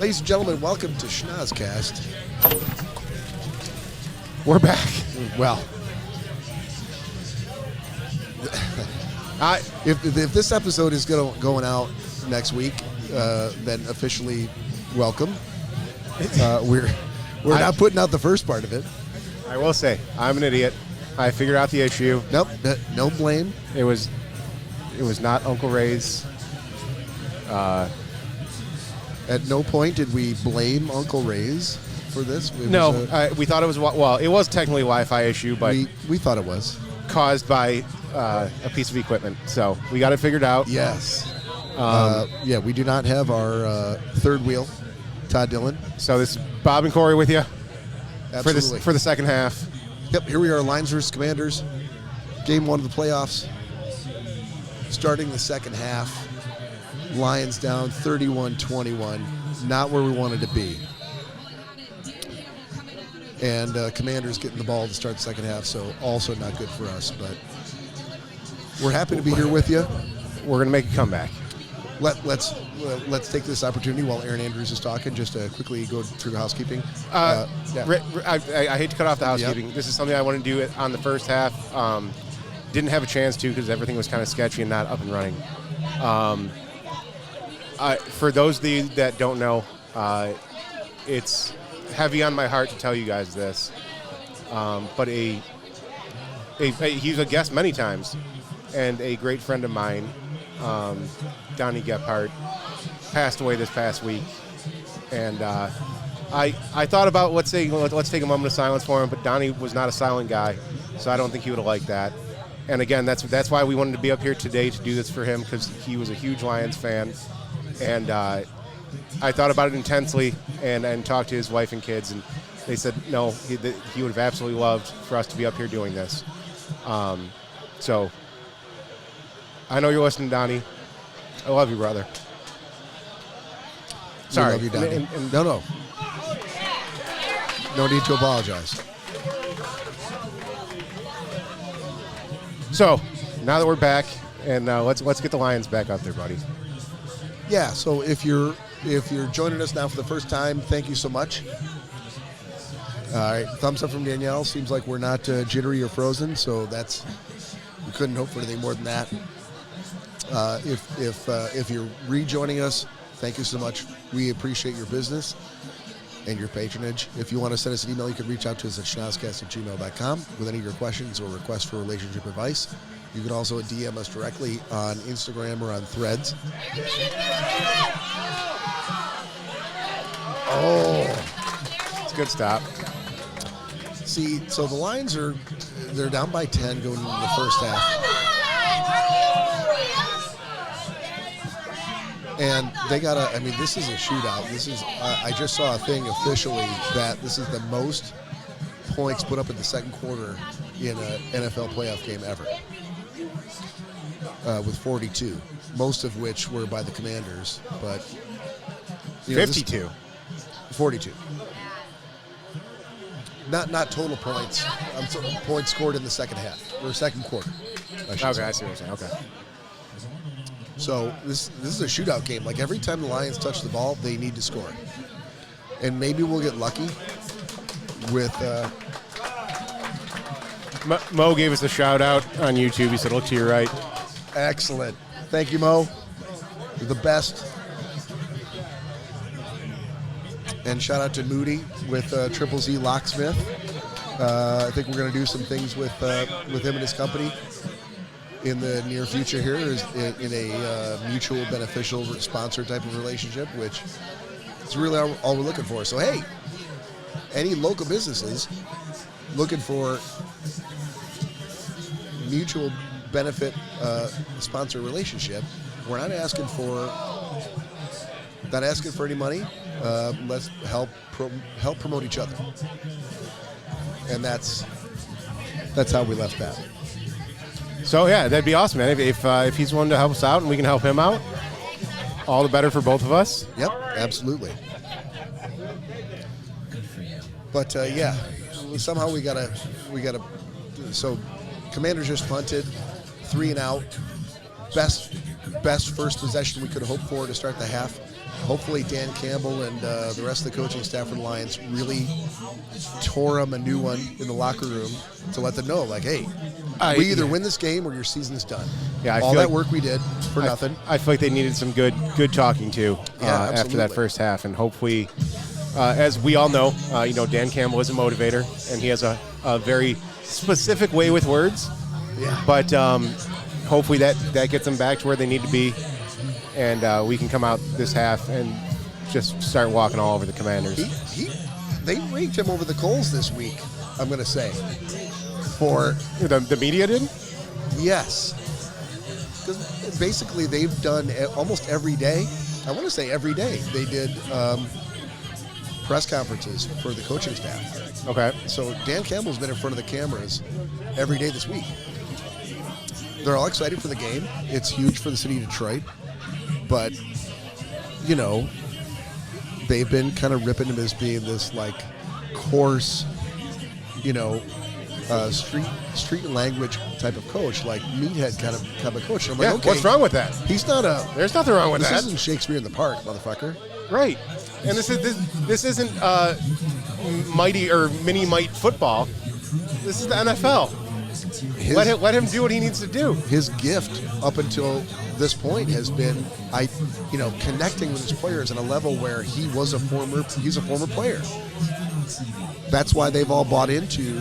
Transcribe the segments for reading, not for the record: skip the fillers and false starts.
Ladies and gentlemen, welcome to Schnozzcast. We're back. Well, if this episode is going out next week, then officially welcome. We're not putting out the first part of it. I will say, I'm an idiot. I figured out the issue. Nope, no blame. It was not Uncle Ray's. At no point did we blame Uncle Ray's for this. We thought it was, well, it was technically a Wi-Fi issue, but we thought it was caused by a piece of equipment. So we got it figured out. Yes. We do not have our third wheel, Todd Dillon. So this is Bob and Cory with you. Absolutely. For the second half. Yep, here we are, Lions versus Commanders. Game 1 of the playoffs. Starting the second half. Lions down 31-21. Not where we wanted to be. And Commanders getting the ball to start the second half, so also not good for us. But we're happy to be here with you. We're going to make a comeback. Let's take this opportunity while Aaron Andrews is talking, just to quickly go through the housekeeping. I hate to cut off the housekeeping. Yep. This is something I want to do on the first half. Didn't have a chance to because everything was kind of sketchy and not up and running. For those of you that don't know, it's heavy on my heart to tell you guys this. But he was a guest many times, and a great friend of mine, Donnie Gephardt, passed away this past week. And I thought about let's take a moment of silence for him, but Donnie was not a silent guy, so I don't think he would have liked that. And again, that's why we wanted to be up here today to do this for him, because he was a huge Lions fan. And I thought about it intensely and talked to his wife and kids, and they said no, he would have absolutely loved for us to be up here doing this. So I know you're listening, Donnie. I love you, brother. Sorry. We love you, Donnie. No. No need to apologize. So now that we're back, and let's get the Lions back up there, buddy. Yeah, so if you're joining us now for the first time, thank you so much. All right, thumbs up from Danielle. Seems like we're not jittery or frozen, so we couldn't hope for anything more than that. If you're rejoining us, thank you so much. We appreciate your business and your patronage. If you want to send us an email, you can reach out to us at schnozzcast@gmail.com with any of your questions or requests for relationship advice. You can also DM us directly on Instagram or on Threads. Oh. It's a good stop. See, so the Lions they're down by 10 going into the first half. And this is a shootout. I just saw a thing officially that this is the most points put up in the second quarter in an NFL playoff game ever. With 42, most of which were by the Commanders, but 52, 42. Not total points. Points scored in the second half or second quarter. I see what you're saying. Okay. So this is a shootout game. Like every time the Lions touch the ball, they need to score, and maybe we'll get lucky with. Mo gave us a shout out on YouTube. He said, "Look to your right." Excellent. Thank you, Mo. You're the best. And shout out to Moody with Triple Z Locksmith. I think we're going to do some things with him and his company in the near future here in a mutual beneficial sponsor type of relationship, which is really all we're looking for. So, hey, any local businesses looking for mutual benefit sponsor relationship, we're not asking for any money. Let's help promote each other, and that's how we left that. So yeah, that'd be awesome, man. If he's willing to help us out and we can help him out, all the better for both of us. Yep, absolutely. But somehow we gotta. So, Commanders just punted, 3 and out. Best first possession we could have hoped for to start the half. hopefully Dan Campbell and the rest of the coaching staff for the Lions really tore them a new one in the locker room to let them know, like, hey, we either win this game or your season is done. Yeah, all that work we did for nothing. I feel like they needed some good talking to after that first half, and hopefully, as we all know, Dan Campbell is a motivator, and he has a very specific way with words. Yeah. But hopefully that gets them back to where they need to be, and we can come out this half and just start walking all over the Commanders. They raked him over the coals this week, I'm going to say. For the media did? Yes. Because basically they've done almost every day, I want to say every day, they did press conferences for the coaching staff. Okay. So Dan Campbell's been in front of the cameras every day this week. They're all excited for the game. It's huge for the city of Detroit. But, they've been kind of ripping him as being this, like, coarse, street language type of coach, like meathead kind of coach. And I'm like, okay, what's wrong with that? He's not There's nothing wrong with that. This isn't Shakespeare in the Park, motherfucker. Right. And this isn't mighty or mini might football. This is the NFL. Let him do what he needs to do. His gift up until this point has been, connecting with his players on a level where he's a former player. That's why they've all bought into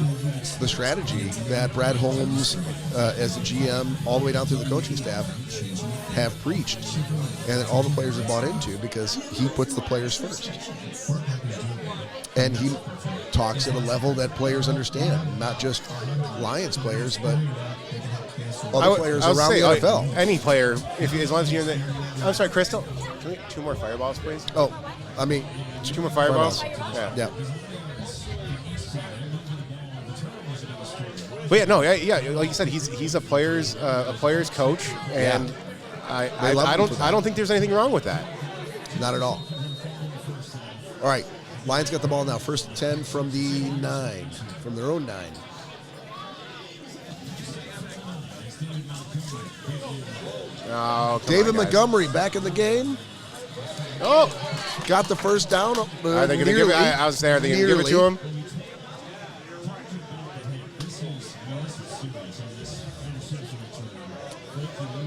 the strategy that Brad Holmes, as the GM, all the way down through the coaching staff, have preached, and that all the players have bought into, because he puts the players first. And he talks at a level that players understand, not just Lions players, but other players around the NFL. Any player, as long as you're in the... I'm sorry, Crystal. Can we get 2 more fireballs, please? 2 more fireballs? Yeah. But like you said, he's a player's coach, and I don't think there's anything wrong with that. Not at all. All right, Lions got the ball now. First and 10 from the 9, from their own 9. Oh, David Montgomery back in the game. Oh, got the first down. Are they going to give it? I was there. Are they going to give it to him?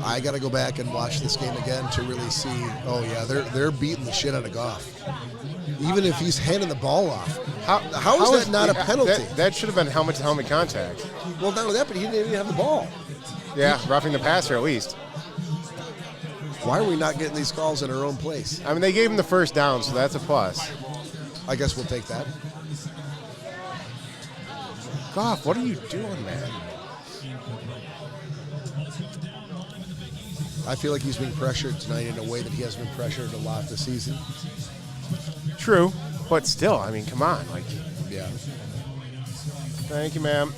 I got to go back and watch this game again to really see. Oh yeah, they're beating the shit out of Goff. Even if he's handing the ball off, how is that not a penalty? That should have been helmet-to-helmet contact. Well, not only that, but he didn't even have the ball. Yeah, roughing the passer at least. Why are we not getting these calls in our own place? I mean, they gave him the first down, so that's a plus. I guess we'll take that. Goff, what are you doing, man? I feel like he's being pressured tonight in a way that he hasn't been pressured a lot this season. True, but still, I mean, come on. Yeah. Thank you, ma'am.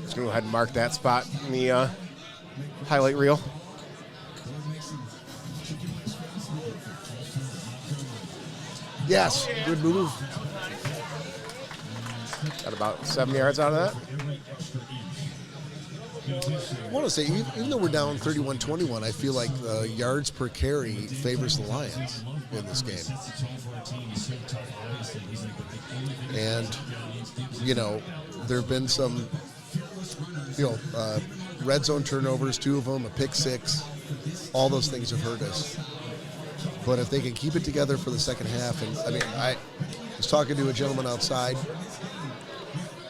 Just going to go ahead and mark that spot in the highlight reel. Yes, good move. Got about 7 yards out of that. I want to say, even though we're down 31-21, I feel like yards per carry favors the Lions in this game. And, there have been some, red zone turnovers, 2 of them, a pick 6. All those things have hurt us. But if they can keep it together for the second half, and I was talking to a gentleman outside,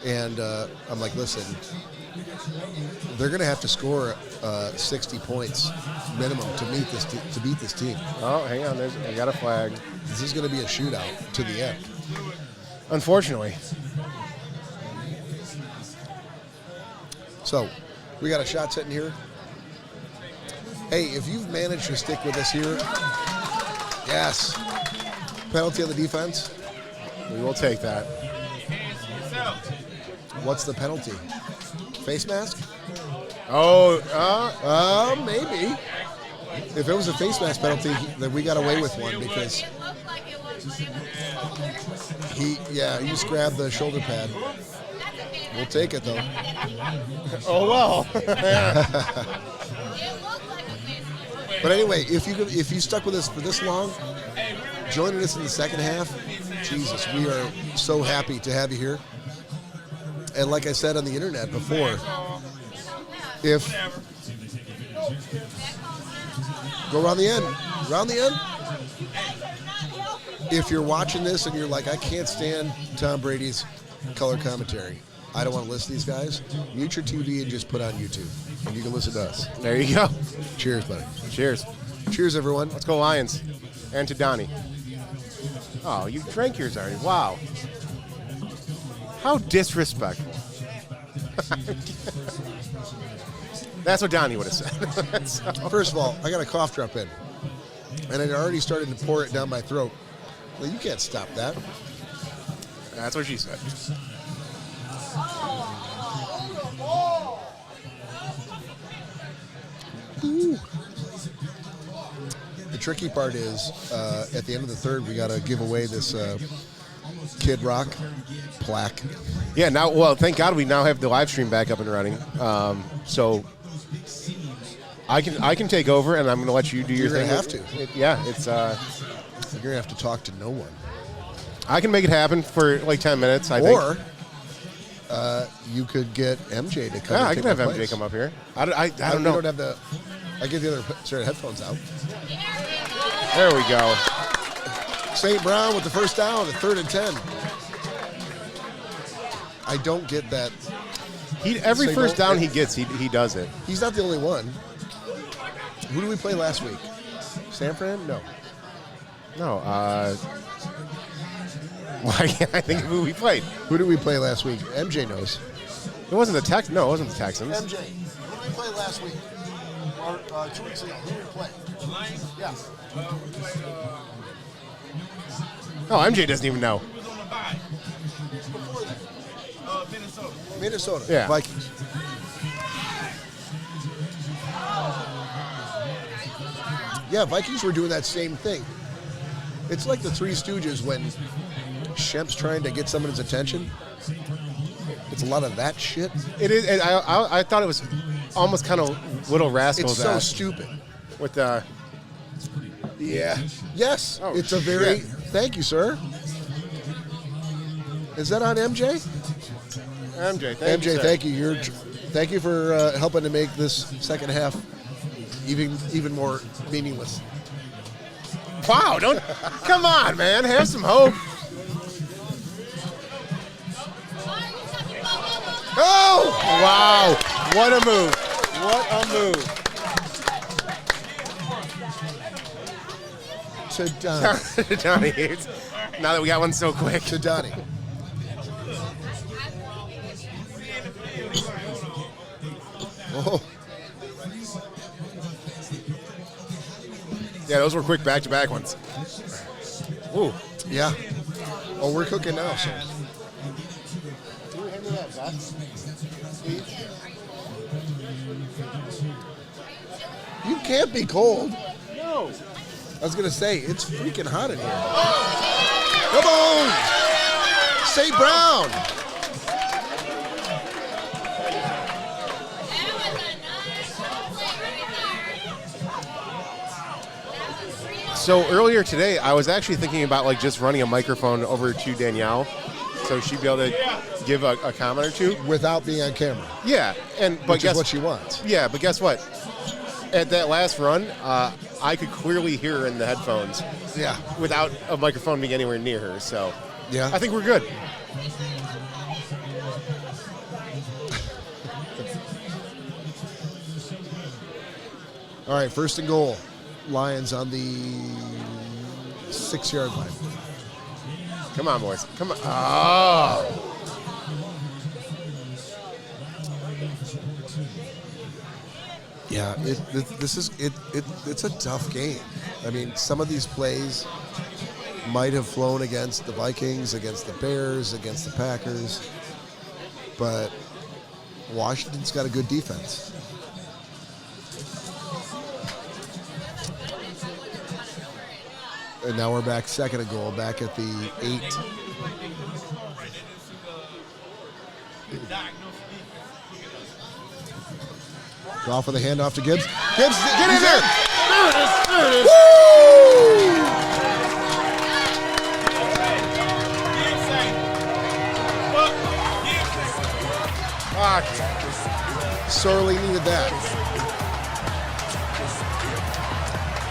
and I'm like, listen, they're going to have to score 60 points minimum to beat this team. Oh, hang on, I got a flag. This is going to be a shootout to the end. Unfortunately. So, we got a shot sitting here. Hey, if you've managed to stick with us here, yes. Penalty on the defense. We will take that. What's the penalty? Face mask? Maybe. If it was a face mask penalty, then we got away with one because he just grabbed the shoulder pad. We'll take it, though. Oh, well. But anyway, if you stuck with us for this long, joining us in the second half, Jesus, we are so happy to have you here. And like I said on the internet before, if go around the end. If you're watching this and you're like, I can't stand Tom Brady's color commentary, I don't want to listen to these guys, mute your TV and just put on YouTube, and you can listen to us. There you go. Cheers, buddy. Cheers. Cheers, everyone. Let's go Lions. And to Donnie. Oh, you drank yours already. Wow. How disrespectful. That's what Donnie would have said. So. First of all, I got a cough drop in, and it already started to pour it down my throat. Well, you can't stop that. That's what she said. Ooh. The tricky part is, at the end of the third, we got to give away this Kid Rock plaque. Yeah, now, well, thank God we now have the live stream back up and running. So I can take over, and I'm going to let you do your thing. You're going to have to. It's... You're going to have to talk to no one. I can make it happen for like 10 minutes, I think. Or you could get MJ to come. Yeah, I can have MJ come up here. I don't know. You don't have the... I get the other set of headphones out. There we go. St. Brown with the first down at 3rd and 10. I don't get that. Every first down he gets, he does it. He's not the only one. Who did we play last week? San Fran? No. Why can't I think of who we played? Who did we play last week? MJ knows. It wasn't the Texans. No, it wasn't the Texans. MJ, who did we play last week? Or 2 weeks ago? Who did we play? The Lions? Yeah. Oh, MJ doesn't even know. Before that. Minnesota. Yeah. Vikings. Yeah, Vikings were doing that same thing. It's like the Three Stooges when Shemp's trying to get someone's attention. It's a lot of that shit. It is. And I thought it was almost kind of Little Rascals. It's so stupid. With the... Yeah. Yes. Oh, it's a very... shit. Thank you, sir. Is that on MJ? MJ, Thank you. Thank you for helping to make this second half even more meaningless. Wow, come on, man. Have some hope. Oh! Wow. What a move. To Donnie. Donnie. Now that we got one so quick. To Donnie. Oh. Yeah, those were quick back-to-back ones. Ooh. Yeah. Oh, we're cooking now, so. Can you hand me that vest, please? You can't be cold. No. I was going to say, it's freaking hot in here. Come on! St. Brown! So earlier today, I was actually thinking about like just running a microphone over to Danielle, so she'd be able to give a comment or two Without being on camera. Yeah, Which is what she wants. Yeah, but guess what? At that last run, I could clearly hear her in the headphones. Yeah. Without a microphone being anywhere near her, so Yeah. I think we're good. All right, 1st and goal. Lions on the 6-yard line. Come on, boys. Come on. Oh. Yeah, it's a tough game. I mean, some of these plays might have flown against the Vikings, against the Bears, against the Packers, but Washington's got a good defense. And now we're back 2nd and goal, back at the 8. Draw for the handoff to Gibbs. Gibbs, get in there! There it is. There it is. Woo! Sorely needed that.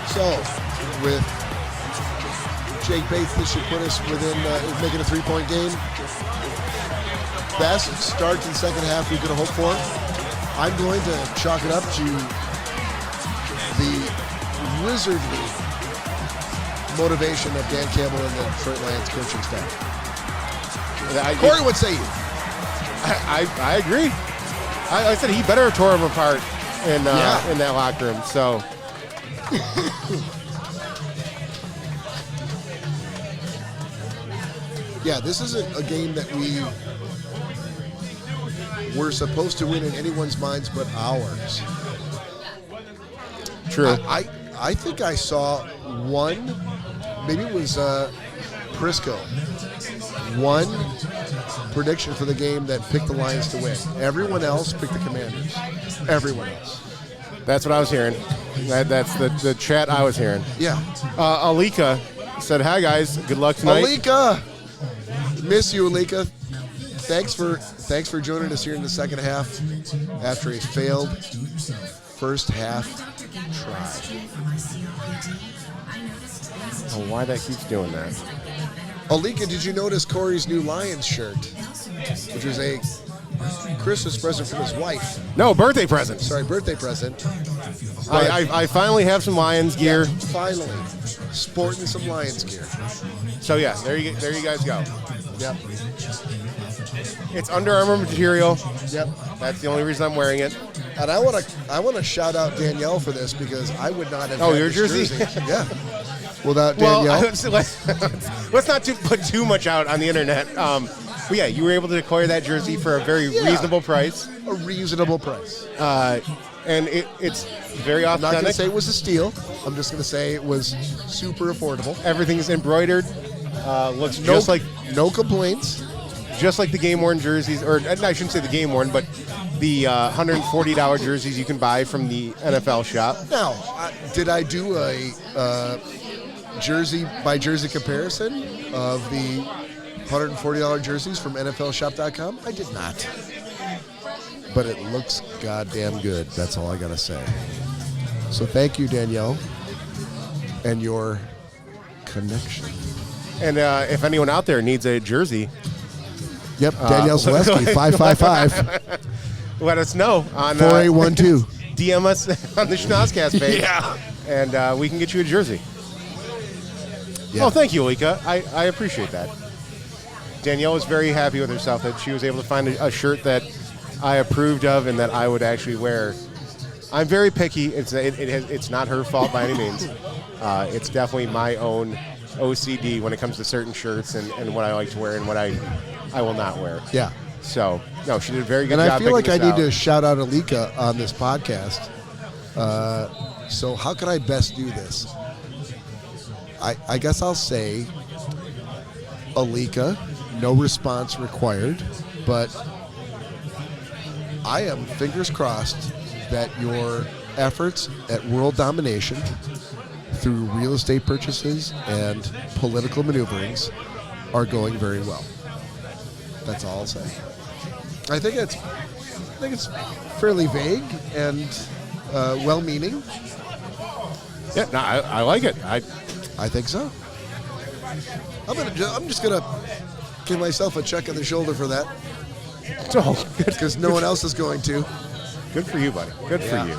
So, with Jake Bates, this should put us within, making a 3-point game. Best start in second half we could have hoped for. I'm going to chalk it up to the wizardly motivation of Dan Campbell and the Detroit Lions coaching staff. Cory, what say you? I agree. I said he better have tore him apart in that locker room. So, yeah, this isn't a game that we were supposed to win in anyone's minds but ours. true. I think I saw one, maybe it was Prisco, one prediction for the game that picked the Lions to win. Everyone else picked the Commanders. Everyone else. That's what I was hearing. That's the chat I was hearing. Yeah. Alika said, "Hi guys, good luck tonight." Alika, miss you, Alika. Thanks for joining us here in the second half after a failed first half try. Oh, why that keeps doing that? Alika, did you notice Cory's new Lions shirt, which was a Christmas present from his wife? No, birthday present. Sorry, birthday present. I finally have some Lions gear. Yeah, finally, sporting some Lions gear. So yeah, there you guys go. Yep. It's Under Armour material. Yep. That's the only reason I'm wearing it. And I want to shout out Danielle for this because I would not have. Oh, had your this jersey? Yeah. Without Danielle. Well, let's not put too much out on the internet. But yeah, you were able to acquire that jersey for a very reasonable price. A reasonable price. And it's very I'm not authentic. going to say it was a steal. I'm just going to say it was super affordable. Everything's embroidered. Looks just like no complaints. Just like the game-worn jerseys, or I shouldn't say the game-worn, but the $140 jerseys you can buy from the NFL shop. Now, did I do a jersey by jersey comparison of the $140 jerseys from NFLshop.com? I did not. But it looks goddamn good. That's all I got to say. So thank you, Danielle, and your connection. And if anyone out there needs a jersey, yep, Danielle Zaleski, 555. let us know on 4812. DM us on the Schnozzcast page. Yeah. And we can get you a jersey. Yeah. Oh, thank you, Alika. I appreciate that. Danielle was very happy with herself that she was able to find a shirt that I approved of and that I would actually wear. I'm very picky. It's not her fault by any means. It's definitely my own OCD when it comes to certain shirts and what I like to wear and what I will not wear. Yeah. So, no, she did a very good job. job. And I feel like I need out. to shout out Alika on this podcast. So how can I best do this? I guess I'll say, Alika, no response required, but I am fingers crossed that your efforts at world domination through real estate purchases and political maneuverings are going very well. That's all I'll say. I think it's fairly vague and well-meaning. Yeah, no, I like it. I think so. I'm just gonna give myself a check on the shoulder for that. Oh, because no one else is going to. Good for you, buddy. Good for you.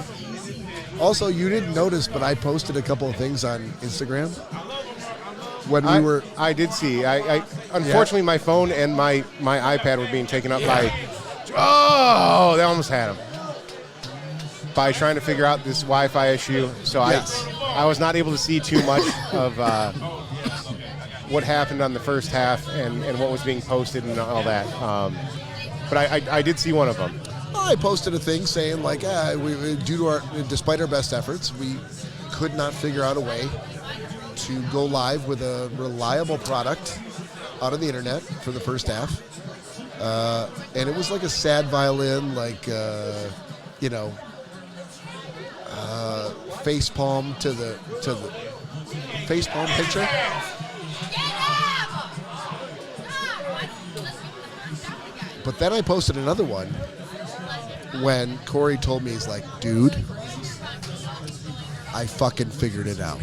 Also, you didn't notice, but I posted a couple of things on Instagram when we were. I did see. I unfortunately my phone and my iPad were being taken up by. Oh, they almost had him. By trying to figure out this Wi-Fi issue, so I was not able to see too much of what happened on the first half and what was being posted and all that. But I did see one of them. I posted a thing saying like, despite our best efforts, we could not figure out a way to go live with a reliable product out on the internet for the first half. And it was like a sad violin, like, face palm to the face palm picture. But then I posted another one when Cory told me, he's like, dude, I fucking figured it out.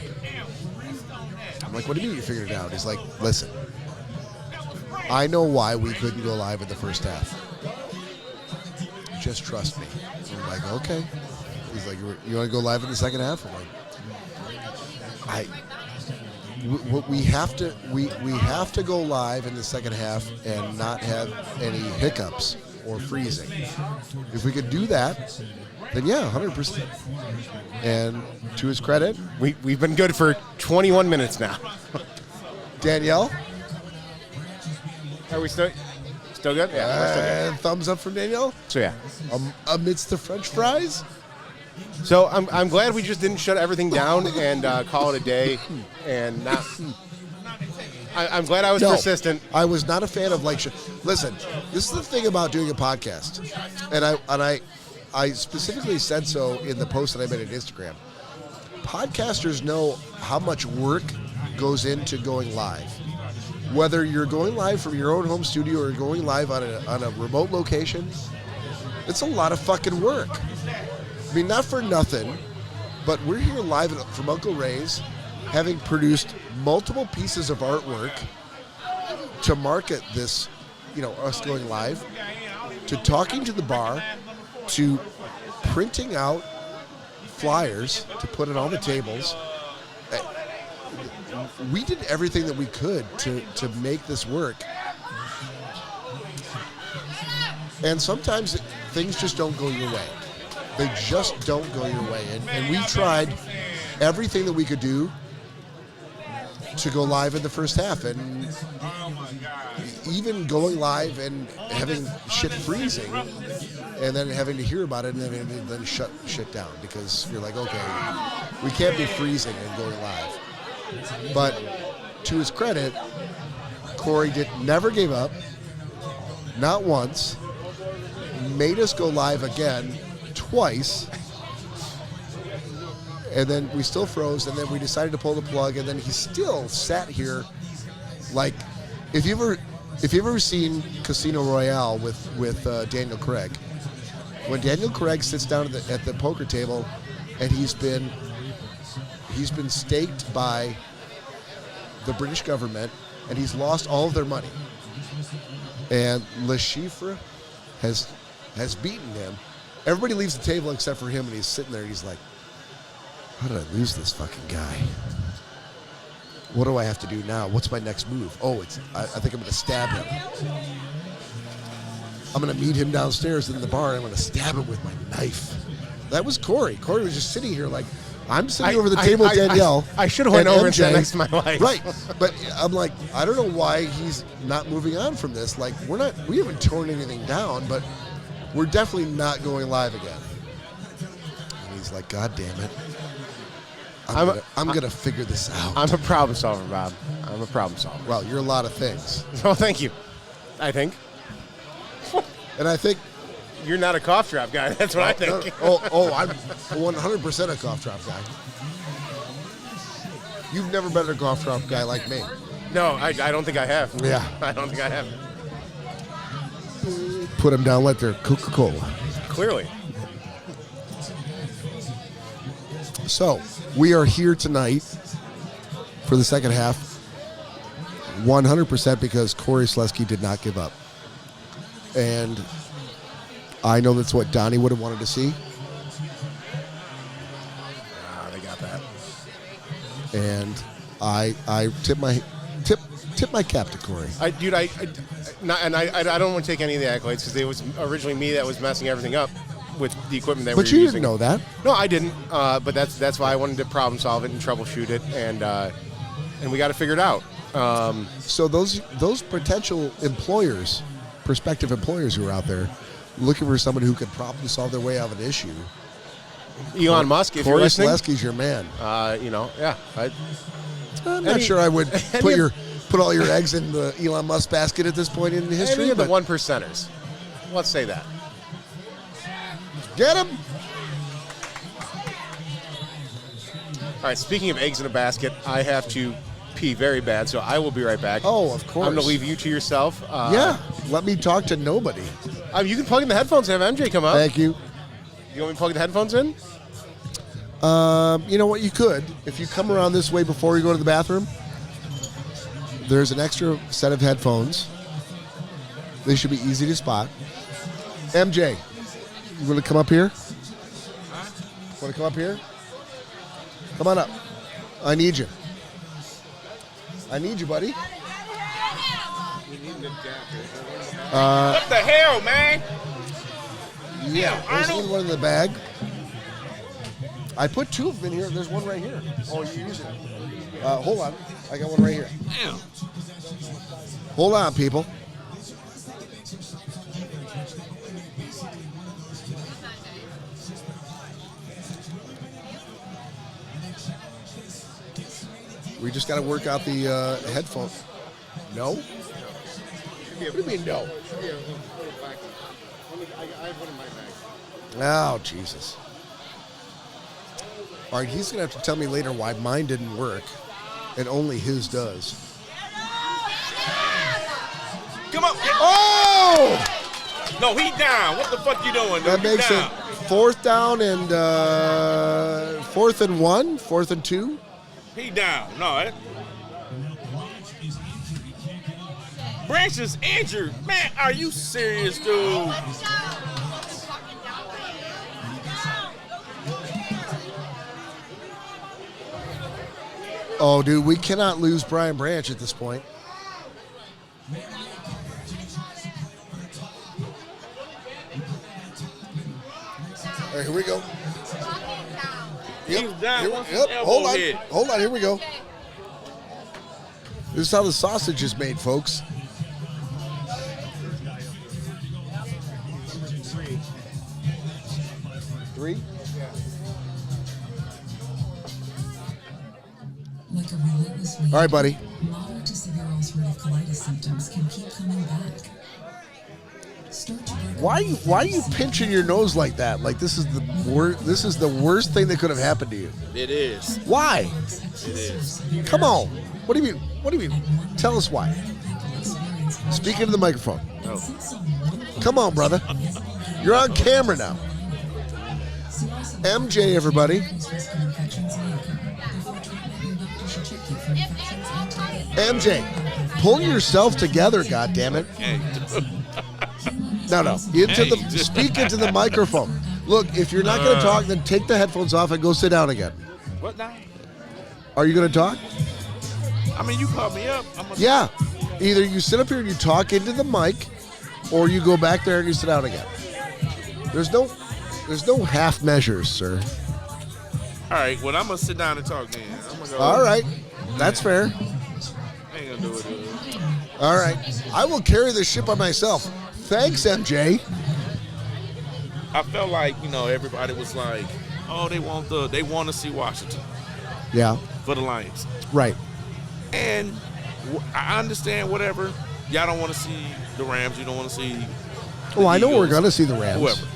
I'm like, what do you mean you figured it out? He's like, listen, I know why we couldn't go live in the first half. Just trust me. I'm like, okay. He's like, you want to go live in the second half? I'm like, we have to go live in the second half and not have any hiccups or freezing. If we could do that, then yeah, 100%. And to his credit, we've been good for 21 minutes now. Danielle, are we still good? Yeah, we're still good. Thumbs up from Danielle. So yeah, amidst the French fries. So I'm glad we just didn't shut everything down and call it a day, and not. I'm glad I was persistent. I was not a fan of listen, this is the thing about doing a podcast, and I specifically said so in the post that I made on Instagram. Podcasters know how much work goes into going live. Whether you're going live from your own home studio or going live on a remote location, it's a lot of fucking work. I mean, not for nothing, but we're here live from Uncle Ray's, having produced multiple pieces of artwork to market this, us going live, to talking to the bar, to printing out flyers to put on all the tables. We did everything that we could to make this work. And sometimes things just don't go your way. They just don't go your way. And we tried everything that we could do to go live in the first half. And even going live and having shit freezing and then having to hear about it and then shut shit down because you're like, okay, we can't be freezing and going live. But to his credit, Cory never gave up, not once, made us go live again twice, and then we still froze, and then we decided to pull the plug, and then he still sat here like, if you've ever seen Casino Royale with Daniel Craig, when Daniel Craig sits down at the poker table and he's been staked by the British government and he's lost all of their money, and Le Chiffre has beaten him. Everybody leaves the table except for him, and he's sitting there and he's like, how did I lose this fucking guy? What do I have to do now? What's my next move? Oh, I think I'm going to stab him. I'm going to meet him downstairs in the bar, and I'm going to stab him with my knife. That was Cory. Cory was just sitting here like, I'm sitting over the table with Danielle. I should have went over and sat next to my wife. Right. But I'm like, I don't know why he's not moving on from this. Like, we haven't torn anything down, but we're definitely not going live again. And he's like, God damn it. I'm going to figure this out. I'm a problem solver, Bob. I'm a problem solver. Well, you're a lot of things. Oh, thank you. I think. And I think you're not a cough drop guy. That's what I think. I'm 100% a cough drop guy. You've never been a cough drop guy like me. No, I don't think I have. Yeah. I don't think I have. Put them down like they're Coca-Cola. Clearly. So, we are here tonight for the second half 100% because Cory Schnozzcast did not give up. And I know that's what Donnie would have wanted to see. They got that. And I tip my cap to Cory. I don't want to take any of the accolades because it was originally me that was messing everything up with the equipment that we were using. But you didn't know that. No, I didn't. But that's why I wanted to problem solve it and troubleshoot it, and we got to figure it out. So those potential employers, prospective employers who are out there looking for someone who could problem solve their way out of an issue. Elon Musk, if you're listening. Cory Schnozzcast's your man. Yeah. I'm not sure I would put all your eggs in the Elon Musk basket at this point in history. Maybe the one percenters. Let's say that. Get him. All right, speaking of eggs in a basket, I have to pee very bad, so I will be right back. Oh, of course. I'm going to leave you to yourself. Yeah, let me talk to nobody. You can plug in the headphones and have MJ come up. Thank you. You want me to plug the headphones in? You know what? You could. If you come around this way before you go to the bathroom, there's an extra set of headphones. They should be easy to spot. MJ, you want to come up here? Want to come up here? Come on up. I need you. I need you, buddy. What the hell, man? Yeah, there's one in the bag. I put 2 of them in here. There's one right here. Oh, you're using it. Hold on. I got one right here. Damn. Hold on, people. We just got to work out the headphone. No? What do you mean no? Oh, Jesus. All right, he's going to have to tell me later why mine didn't work and only his does. Come on. Oh! No, he down. What the fuck you doing, dude? That You makes down. it 4th down and 4th and 1, 4th and 2. He down. No. Branch is injured. Man, are you serious, dude? Oh, dude, we cannot lose Brian Branch at this point. All right, here we go. He's down Here- once his yep. elbow Hold on. hit. Hold on. Here we go. This is how the sausage is made, folks. Three? Like a relentless wave, All right, buddy. moderate to severe ulcerative colitis symptoms can keep coming back. Start to break Why away are you from pinching your nose like that? Like this is the worst. This is the worst thing that could have happened to you. It is. Why? It is. Come on. What do you mean? What do you mean? Tell us why. Speak into the microphone. Come on, brother. You're on camera now. MJ, everybody. MJ, pull yourself together, goddammit. Hey, No. Speak into the microphone. Look, if you're not going to talk, then take the headphones off and go sit down again. what now? Are you going to talk? I mean, you called me up. Yeah. Either you sit up here and you talk into the mic, or you go back there and you sit down again. There's no half measures, sir. All right, well, I'm going to sit down and talk then. I'm gonna go. All right. That's fair. I ain't going to do it, dude. All right. I will carry this ship by myself. Thanks, MJ. I felt like, everybody was like, oh, they want to see Washington Yeah. for the Lions. Right. And I understand whatever. Y'all don't want to see the Rams. You don't want to see the I know we're Eagles, going to see the Rams. whoever.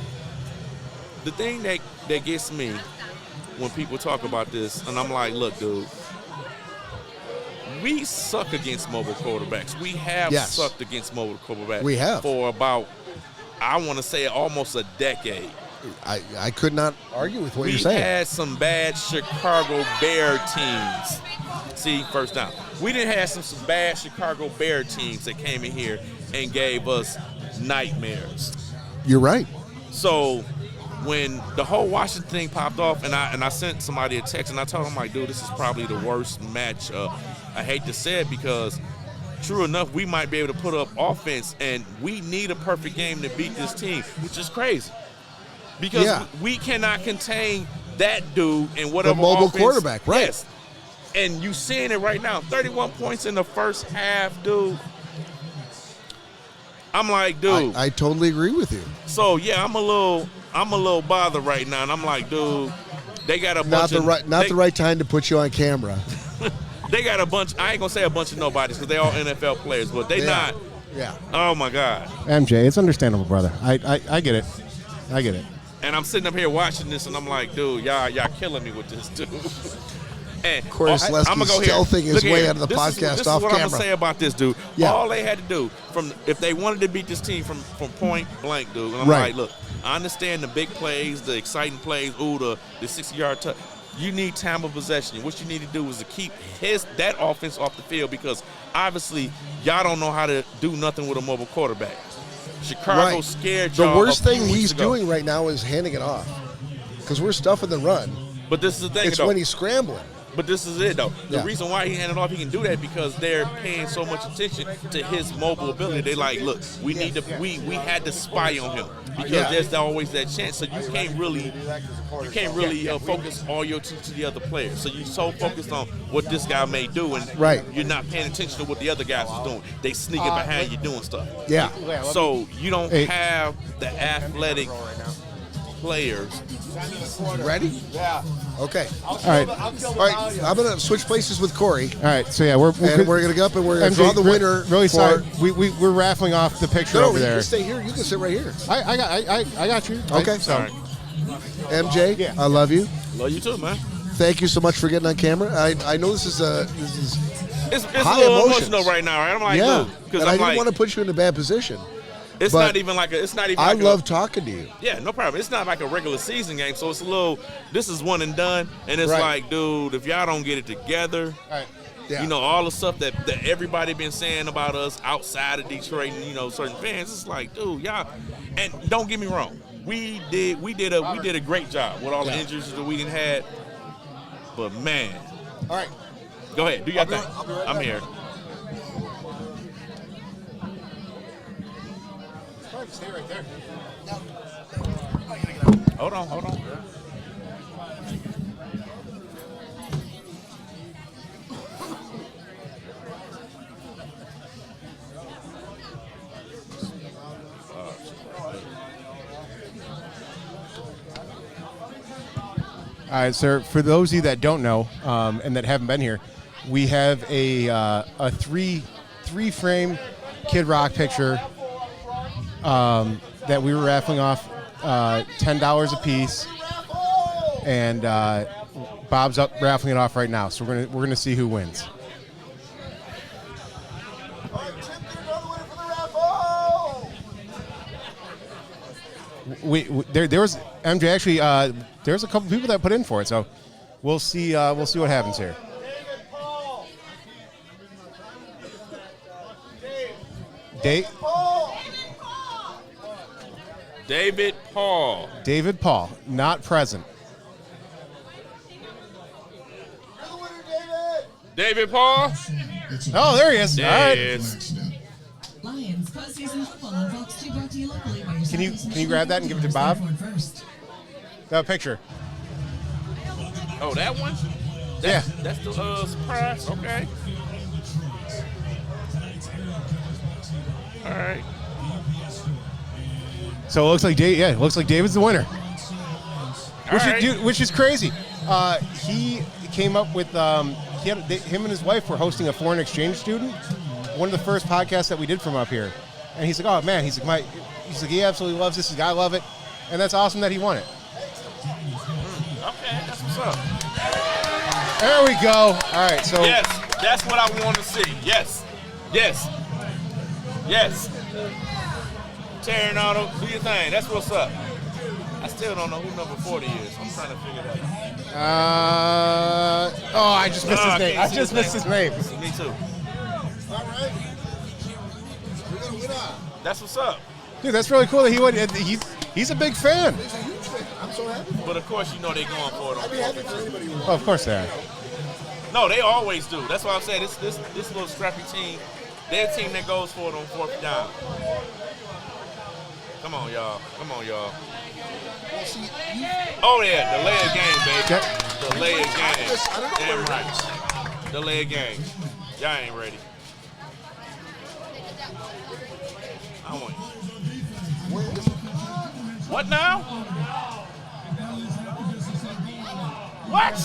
The thing that gets me when people talk about this, and I'm like, look, dude, we suck against mobile quarterbacks. We have Yes. sucked against mobile quarterbacks. We have. For about, I want to say, almost a decade. I could not argue with what We you're saying. had some bad Chicago Bear teams. See, first down. We didn't have some bad Chicago Bear teams that came in here and gave us nightmares. You're right. So when the whole Washington thing popped off, and I sent somebody a text, and I told him, like, dude, this is probably the worst match. I hate to say it because, true enough, we might be able to put up offense, and we need a perfect game to beat this team, which is crazy. Because Yeah. we cannot contain that dude and whatever The mobile offense- quarterback, right. Yes. And you seeing it right now, 31 points in the first half, dude. I'm like, dude. I totally agree with you. So yeah, I'm a little bothered right now, and I'm like, dude, they got a bunch Not the of right time to put you on camera. They got a bunch. I ain't gonna say a bunch of nobodies because they all NFL players, but they not. Yeah. Oh my God. MJ, it's understandable, brother. I get it. I get it. And I'm sitting up here watching this, and I'm like, dude, y'all killing me with this, dude. And Corey Selesky's I'm gonna go here. stealthing his Look way here. out of the This podcast is off what camera. I'm gonna say about this, dude. Yeah. All they had to do if they wanted to beat this team from point blank, dude. And I'm Right. like, look, I understand the big plays, the exciting plays, the 60-yard touch. You need time of possession. What you need to do is to keep that offense off the field because obviously y'all don't know how to do nothing with a mobile quarterback. Chicago Right. scared The y'all. worst a few thing weeks he's ago. doing right now is handing it off because we're stuffing the run. But this is the thing, It's though. when he's scrambling. But this is it, though. The Yeah. reason why he handed off, he can do that because they're paying so much attention to his mobile ability. They like, look, we need to, we had to spy on him because Yeah. there's always that chance. So you can't really focus all your attention to the other players. So you're so focused on what this guy may do, and Right. you're not paying attention to what the other guys are doing. They sneaking behind you doing stuff. Yeah. So you don't Hey. have the athletic players. Ready? Yeah. Okay. All right. All right. I'm gonna switch places with Corey, All right. So yeah, we're and we're gonna go up and we're gonna draw the winner. Really for, sorry. We're raffling off the picture No, over you there. can stay here. You can sit right here. I got you. Okay. Sorry. MJ, Yeah. I love you. Love you too, man. Thank you so much for getting on camera. I know this is It's high a little emotions. emotional right now, right? I'm like, yeah, because and I I'm didn't like, want to put you in a bad position. it's but not even like a, it's not even. I like love talking to you. Yeah, no problem. It's not like a regular season game, so it's a little. This is one and done, and it's Right. like, dude, if y'all don't get it together, All right. Yeah. you know, all the stuff that everybody been saying about us outside of Detroit, and certain fans, it's like, dude, y'all. And don't get me wrong, we did a great job with all the Yeah. injuries that we didn't had, but man, All right. go ahead, do your thing. I'll be right I'm back. here. Stay right there. Hold on. All right, sir. For those of you that don't know and that haven't been here, we have a three frame Kid Rock picture that we were raffling off $10 a piece, and Bob's up raffling it off right now. So we're gonna see who wins. There was MJ actually. There's a couple people that put in for it, so we'll see what happens here. David Paul. Not present. David Paul. Oh, there he is. All right. Yes. Lions postseason football on Fox 2 brought to you locally by your Can you Southeastern grab that and give it to Florida Bob? Ford first. That picture. Oh, that one? Yeah. That's the surprise. Okay. All right. So it looks like David's the winner. Which, right. which is crazy. He came up with him and his wife were hosting a foreign exchange student. One of the first podcasts that we did from up here, and he's like, "Oh man," he's like, he absolutely loves this. I love it, and that's awesome that he won it. Okay, that's what's up. There we go. All right, so Yes, that's what I want to see. Yes. Terranado, do your thing. That's what's up. I still don't know who number 40 is. I'm trying to figure that out. I just missed his name. I can't see just missed his name. Me too. All right. We're gonna win on. That's what's up. Dude, that's really cool that he won. He's a big fan. He's a huge fan. I'm so happy. But of course, you know they're going for it on I'd be happy fourth for and two. anybody who Oh, of course they are. No, they always do. That's why I'm saying this little scrappy team, they're a team that goes for it on fourth down. Come on, y'all. Well, see, Oh, yeah, delay a game, baby. Okay. Delay a game. I don't know Damn what it right. Delay a game. Y'all ain't ready. I want What now? What?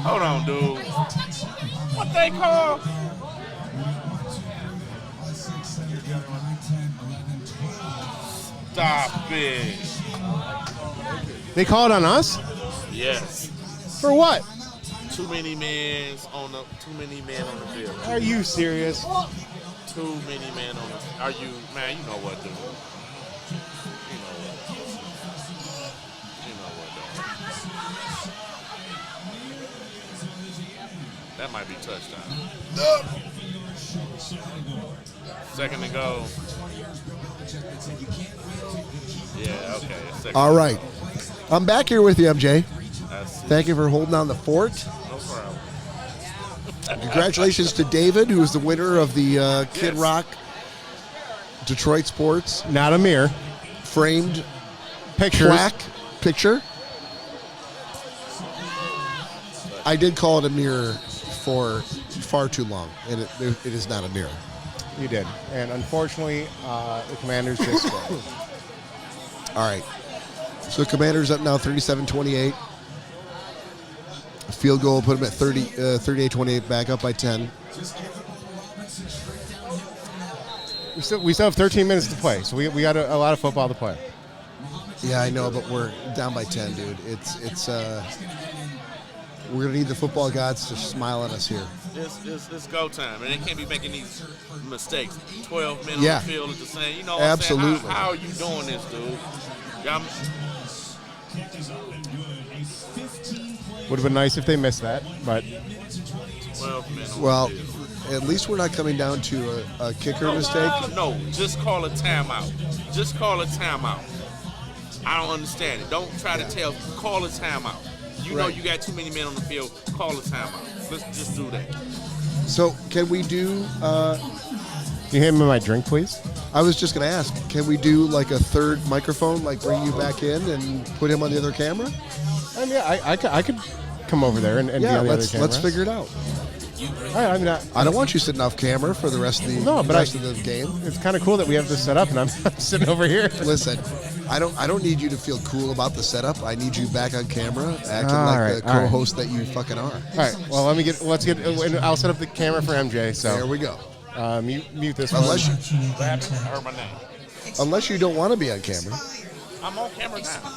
Hold on, dude. What they call? Stop it. They called on us? Yes. For what? Too many men on the field. Are you serious? Too many men on the. Are you, man? You know what, dude. You know what. You know what, though. That might be touchdown. Second to go. Yeah, okay. Second. All right. I'm back here with you, MJ. That's Thank you for holding down the fort. no problem. Congratulations to David, who is the winner of the Kid Yes. Rock Detroit Sports Not a mirror. framed Pictures. plaque picture. I did call it a mirror for far too long, and it is not a mirror. You did. And unfortunately, the Commanders just scored. All right. So Commanders up now 37-28. A field goal put them at 38-28, back up by 10. We still have 13 minutes to play, so we got a lot of football to play. Yeah, I know, but we're down by 10, dude. It's we're gonna need the football gods to smile at us here. It's go time, and they can't be making these mistakes. 12 men Yeah. on the field at the same. You know what Absolutely. I'm saying? How are you doing this, dude? Y'all, Would have been nice if they missed that, but 12 men on Well, the field. at least we're not coming down to a kicker mistake. No, just call a timeout. Just call a timeout. I don't understand it. Don't try to tell. Call a timeout. You know Right. you got too many men on the field. Call a timeout. Let's just do that. So can we do? can you hand me my drink, please? I was just gonna ask. Can we do like a third microphone, like bring you back in and put him on the other camera? I mean, I could come over there and be Yeah, on the let's other camera. figure it out. I mean, I don't want you sitting off camera for the rest of the No, but rest of the game. it's kind of cool that we have this set up, and I'm sitting over here. Listen, I don't need you to feel cool about the setup. I need you back on camera, acting All like right, the all right. co-host that you fucking are. All right. Well, let's get. And I'll set up the camera for MJ. So There we go. mute this Unless one. you, What happened? I heard my name. unless you don't want to be on camera. I'm on camera now.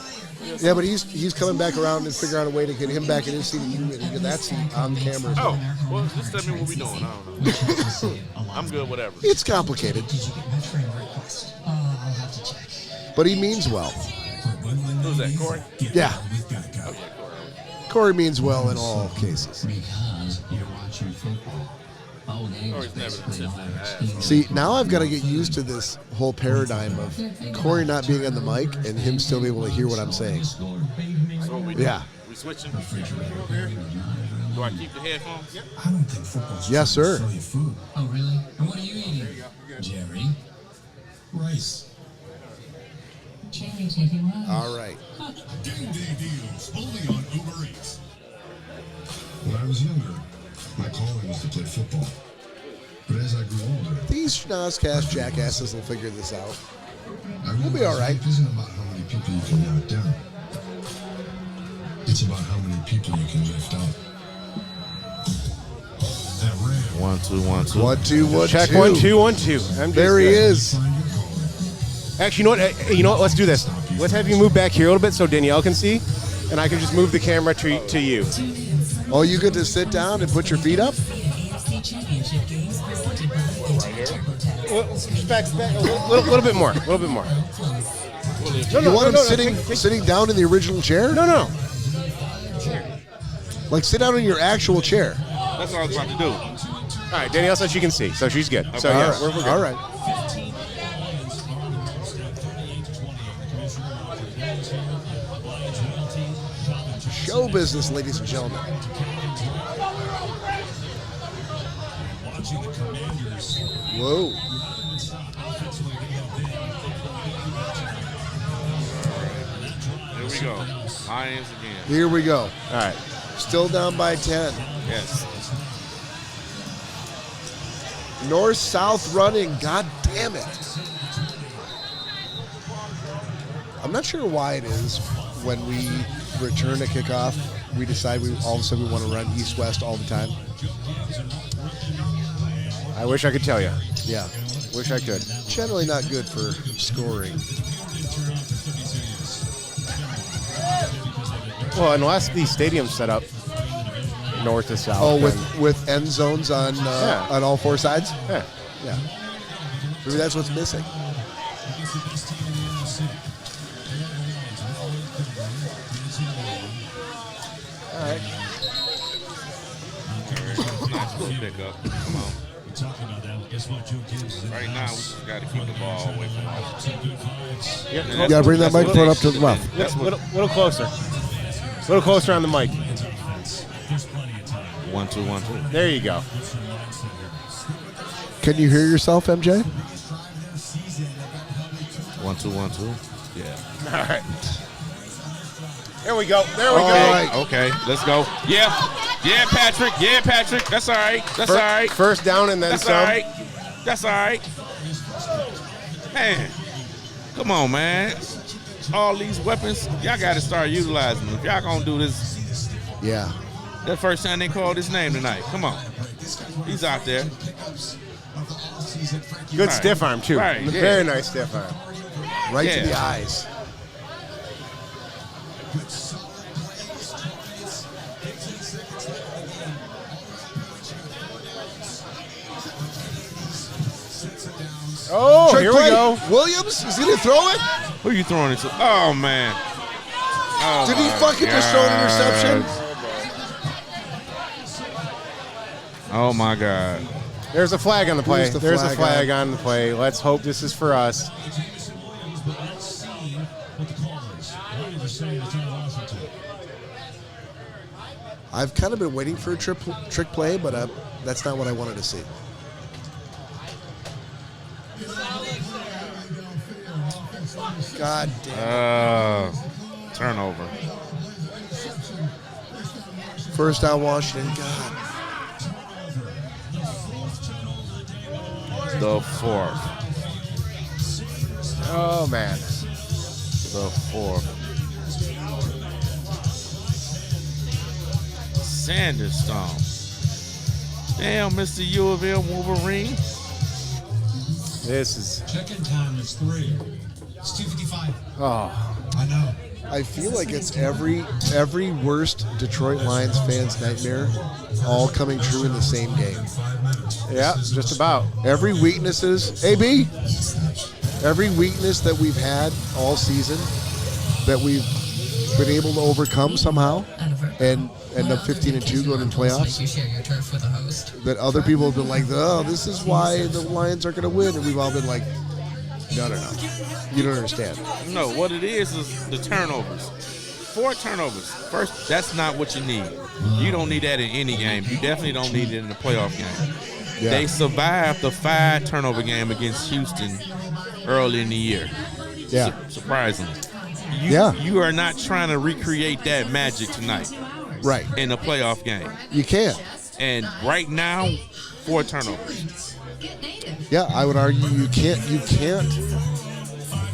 Yeah, but he's coming back around and figure out a way to get him back in his seat and you in that seat on camera. Oh, well, just tell me what we doing. I don't know. I'm good, whatever. It's complicated, Did you get my friend request? I'll have to check. but he means well. Who's that, Cory? Yeah, Okay, Cory. Corey means well in all cases. Because you're watching football. Whole game Cory's is never basically tipped on in our ass. screen. See, now I've got to get used to this whole paradigm of Corey not being on the mic and him still be able to hear what I'm saying. So what we do? Yeah. We switching? Do I keep the headphones? I don't think football's Yes, trying to sir. sell you food. Oh, really? And what are you eating? Jerry? Rice. Cherry taking one. All right. Game day deals only on Uber Eats. When I was younger, my calling was to play football. But as I grew older, These Schnozzcast jackasses will figure this out. I We'll be realized all right. life isn't about how many people you can knock down. It's about how many people you can lift up. That rave. 1, 2, 1, 2. 1, 2, 1, Check 2. 1, 2, 1, 2. MJ's There he good. is. Find your calling. Actually, you know what? Let's do this. Let's have you move back here a little bit so Danielle can see, and I can just move the camera to you. Oh, you get to sit down and put your feet up? AFC Championship games presented by TurboTax. Just back a little bit more. A little bit more. No, You want him no, sitting down in the original chair? No, no. Like sit down in your actual chair. That's what I was about to do. All right, Danielle said she can see, so she's good. So All yeah, right. we're good. All right. Show business, ladies and gentlemen. Watching the Commanders. Whoa. Here we go. Lions again. Here we go. All right. Still down by 10. Yes. North-south running. God damn it. I'm not sure why it is when we return a kickoff we decide all of a sudden we want to run east-west all the time. I wish I could tell you. Yeah. Wish I could. Generally not good for scoring. Well, unless the stadium's set up north to south. Oh, then- with end zones on all four sides? yeah. Yeah. Maybe that's what's missing. All right. Nice little pickup. Come on. Right now, we just got to keep the ball away from us. Yeah, bring that microphone up to the mouth. Little closer. Little closer on the mic. 1, 2, 1, 2. There you go. Can you hear yourself, MJ? 1, 2, 1, 2. Yeah. All right. There we go. There we go. All right. Okay, let's go. Yeah. Yeah, Patrick. Yeah, Patrick. That's all right. That's all right. First down and then That's some. all right. That's all right. Man, come on, man. All these weapons, y'all got to start utilizing them. If y'all going to do this, Yeah. that first time they called his name tonight. Come on. He's out there. Good Right. stiff arm, too. Right, yeah. Very nice stiff arm. Right to Yeah. the eyes. Oh, Trick here play. we go. Williams, is he going to throw it? Who you throwing it to? Oh, man. Oh, Did he my fucking just throw an interception? Oh, my God. There's a flag on the play. Who's the There's flag a flag on the play. Let's hope this is for us. I've kind of been waiting for a trick play, but that's not what I wanted to see. God damn. Turnover. First down, Washington. God. The fourth. Oh, man. The fourth. Sanderstone. Damn, Mr. U of M Wolverine. This is. Check-in time is 3. It's 2:55. Oh. I know. I feel like it's every worst Detroit Lions fan's nightmare all coming true in the same game. Yeah, just about. Every weaknesses, AB, every weakness that we've had all season that we've been able to overcome somehow and end up 15-2 going in playoffs. You share your turf with a host. That other people have been like, oh, this is why the Lions are going to win. And we've all been like, no. You don't understand. No, what it is the turnovers. 4 turnovers. First, that's not what you need. You don't need that in any game. You definitely don't need it in the playoff game. Yeah. They survived the 5 turnover game against Houston early in the year. Yeah. Surprisingly. You are not trying to recreate that magic tonight Right. in a playoff game. You can't. And right now, 4 turnovers. Yeah, I would argue you can't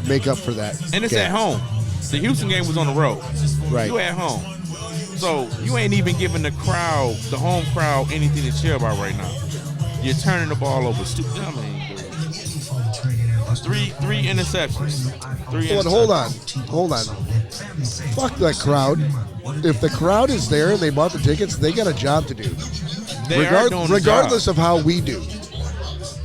make up for that. And it's gap. at home. The Houston game was on the road. Right. You at home. So you ain't even giving the crowd, the home crowd, anything to cheer about right now. You're turning the ball over. I mean, three interceptions. Hold on. Fuck that crowd. If the crowd is there and they bought the tickets, they got a job to do. They are doing the regardless job. of how we do.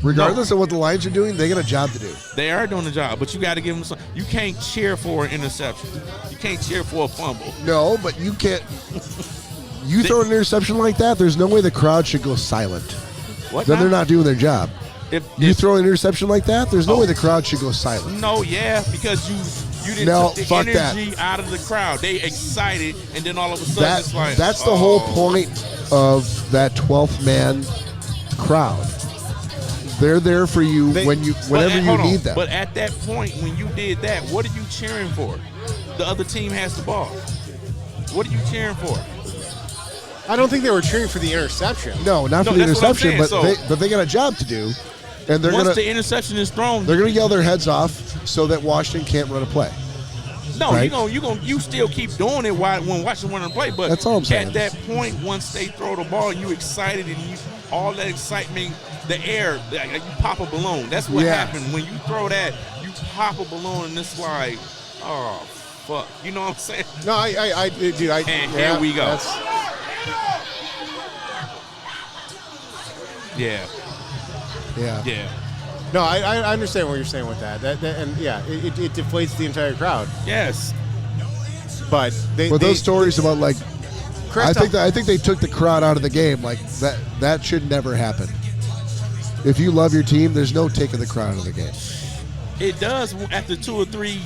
Regardless of what the Lions are doing, they got a job to do. They are doing the job, but you got to give them some. You can't cheer for an interception. You can't cheer for a fumble. No, but you can't. You throw an interception like that, there's no way the crowd should go silent. What? Then now? they're not doing their job. If You throw an interception like that, there's no way the crowd should go silent. No, yeah, because you didn't No, took the fuck that. energy out of the crowd. They excited, and then all of a sudden it's like That's the whole point of that 12th man crowd. They're there for you whenever you need them. But at that point, when you did that, what are you cheering for? The other team has the ball. What are you cheering for? I don't think they were cheering for the interception. No, not for the that's what I'm interception, saying, but they got a job to do, and Once the interception is thrown, they're gonna yell their heads off so that Washington can't run a play. No, right? you still keep doing it when watching one of them play. But That's all I'm saying. at that point, once they throw the ball, you excited and all that excitement, the air, like you pop a balloon. That's what happened when you throw that. You pop a balloon and it's like, oh fuck, you know what I'm saying? No, dude, And here we go. Yeah. No, I understand what you're saying with that. And yeah, it deflates the entire crowd. Yes. But those stories about like, I Christoph- think they took the crowd out of the game. Like that should never happen. If you love your team, there's no taking the crowd out of the game. It does after 2 or 3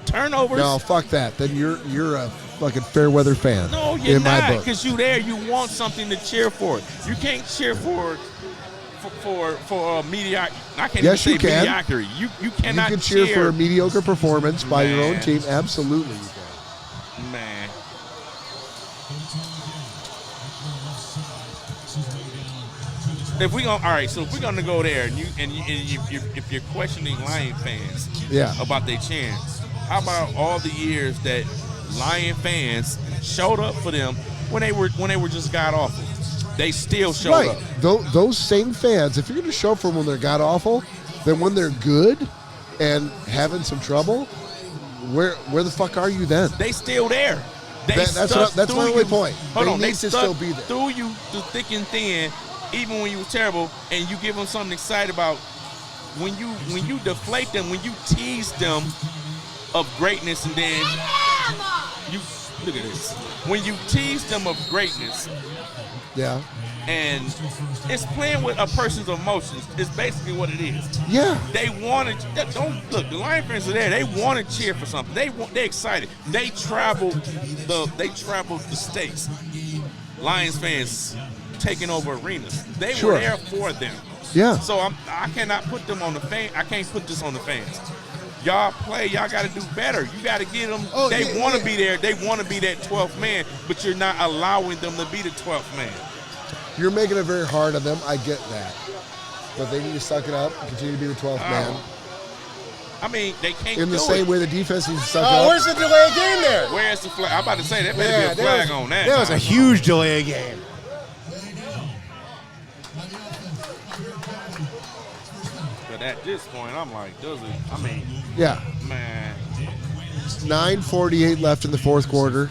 turnovers. No, fuck that. Then you're a fucking fair weather fan. No, you're in my not, book. because you there. You want something to cheer for. You can't cheer for mediocrity. I can't Yes, even you say can. mediocrity. You You cannot can cheer for a mediocre performance by your own Man. team. Absolutely, you can. Man. If we're gonna go there, and if you're questioning Lion fans, about their cheering, how about all the years that Lion fans showed up for them when they were just god awful? They still showed up. Those same fans, if you're going to show up for them when they're god awful, then when they're good and having some trouble, where the fuck are you then? They still there. That's my only point. Hold on, They they need to stuck still be there. through you through thick and thin, even when you was terrible, and you give them something excited about. When you deflate them, when you tease them of greatness, and then you look at this. When you tease them of greatness, and it's playing with a person's emotions. It's basically what it is. Yeah. They want to. Don't look. The Lion fans are there. They want to cheer for something. They're excited. They traveled the states. Lions fans taking over arenas. They were there for them. Yeah. So I cannot put them on the fan. I can't put this on the fans. Y'all play. Y'all got to do better. You got to get them. They want to be there. They want to be that 12th man, but you're not allowing them to be the 12th man. You're making it very hard on them. I get that. But they need to suck it up and continue to be the 12th man. I mean, they can't in the do same it. way the defense needs to suck it up. Where's the delay of game there? Where's the flag? I'm about to say, that better be a flag on that. That was a huge delay of game. But at this point, I'm like, Yeah. Man. 9:48 left in the fourth quarter.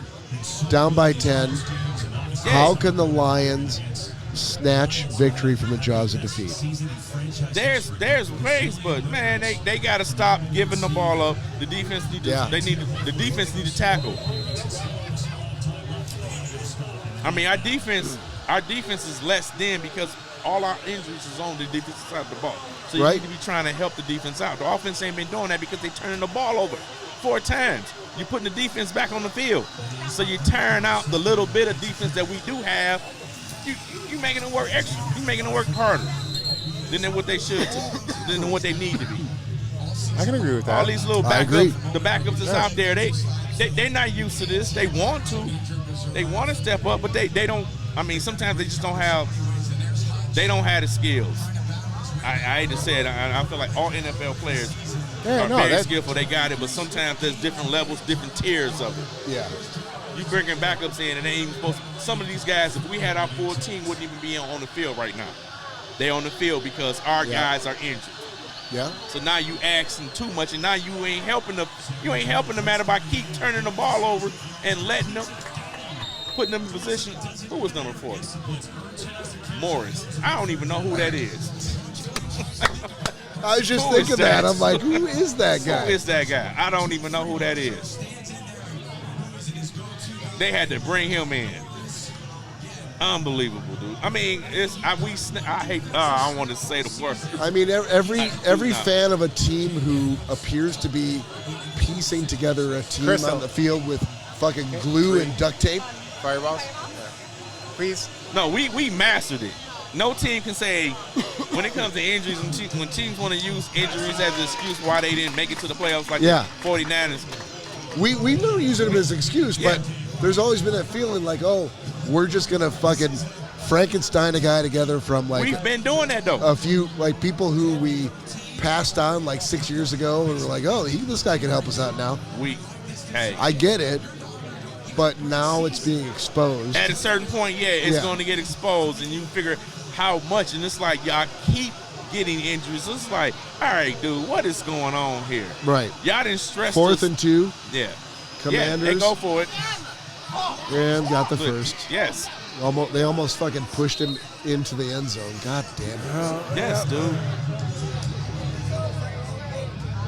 Down by 10. How can the Lions snatch victory from the jaws of defeat? There's ways, but man, they got to stop giving the ball up. The defense need to. The defense need to tackle. I mean, our defense is less than because all our injuries is on the defensive side of the ball. So you need to be trying to help the defense out. The offense ain't been doing that because they turning the ball over 4 times. You're putting the defense back on the field. So you're tearing out the little bit of defense that we do have. You making it work extra. You making it work harder than what they should, than what they need to be. I can agree with that. All these little backups, the backups that's out there, they're not used to this. They want to. They want to step up, but they don't. I mean, sometimes they just don't have. They don't have the skills. I hate to say it. I feel like all NFL players are very skillful. They got it, but sometimes there's different levels, different tiers of it. Yeah. You bringing backups in, and they ain't even supposed to. Some of these guys, if we had our full team, wouldn't even be on the field right now. They on the field because our guys are injured. Yeah. So now you asking too much, and now you ain't helping them. You ain't helping the matter by keep turning the ball over and letting them, putting them in position. Who was number 4? Morris. I don't even know who that is. I was just thinking that. I'm like, who is that guy? Who is that guy? I don't even know who that is. They had to bring him in. Unbelievable, dude. I mean, I hate. I don't want to say the word. I mean, every fan of a team who appears to be piecing together a team on the field with fucking glue and duct tape. Fireballs? Yeah. Please? No, we mastered it. No team can say, when it comes to injuries, when teams want to use injuries as an excuse why they didn't make it to the playoffs like the 49ers. We know using them as an excuse, but there's always been that feeling like, oh, we're just going to fucking Frankenstein a guy together from like... We've been doing that, though. A few, like, people who we passed on like 6 years ago, and we're like, oh, this guy can help us out now. Hey. I get it, but now it's being exposed. At a certain point, it's going to get exposed, and you figure how much. And it's like y'all keep getting injuries. It's like, all right, dude, what is going on here? Right. Y'all didn't stress 4th this. and 2. Yeah. Commanders. Yeah, they go for it. Graham got the first. Yes. They almost fucking pushed him into the end zone. God damn it. Yes, dude.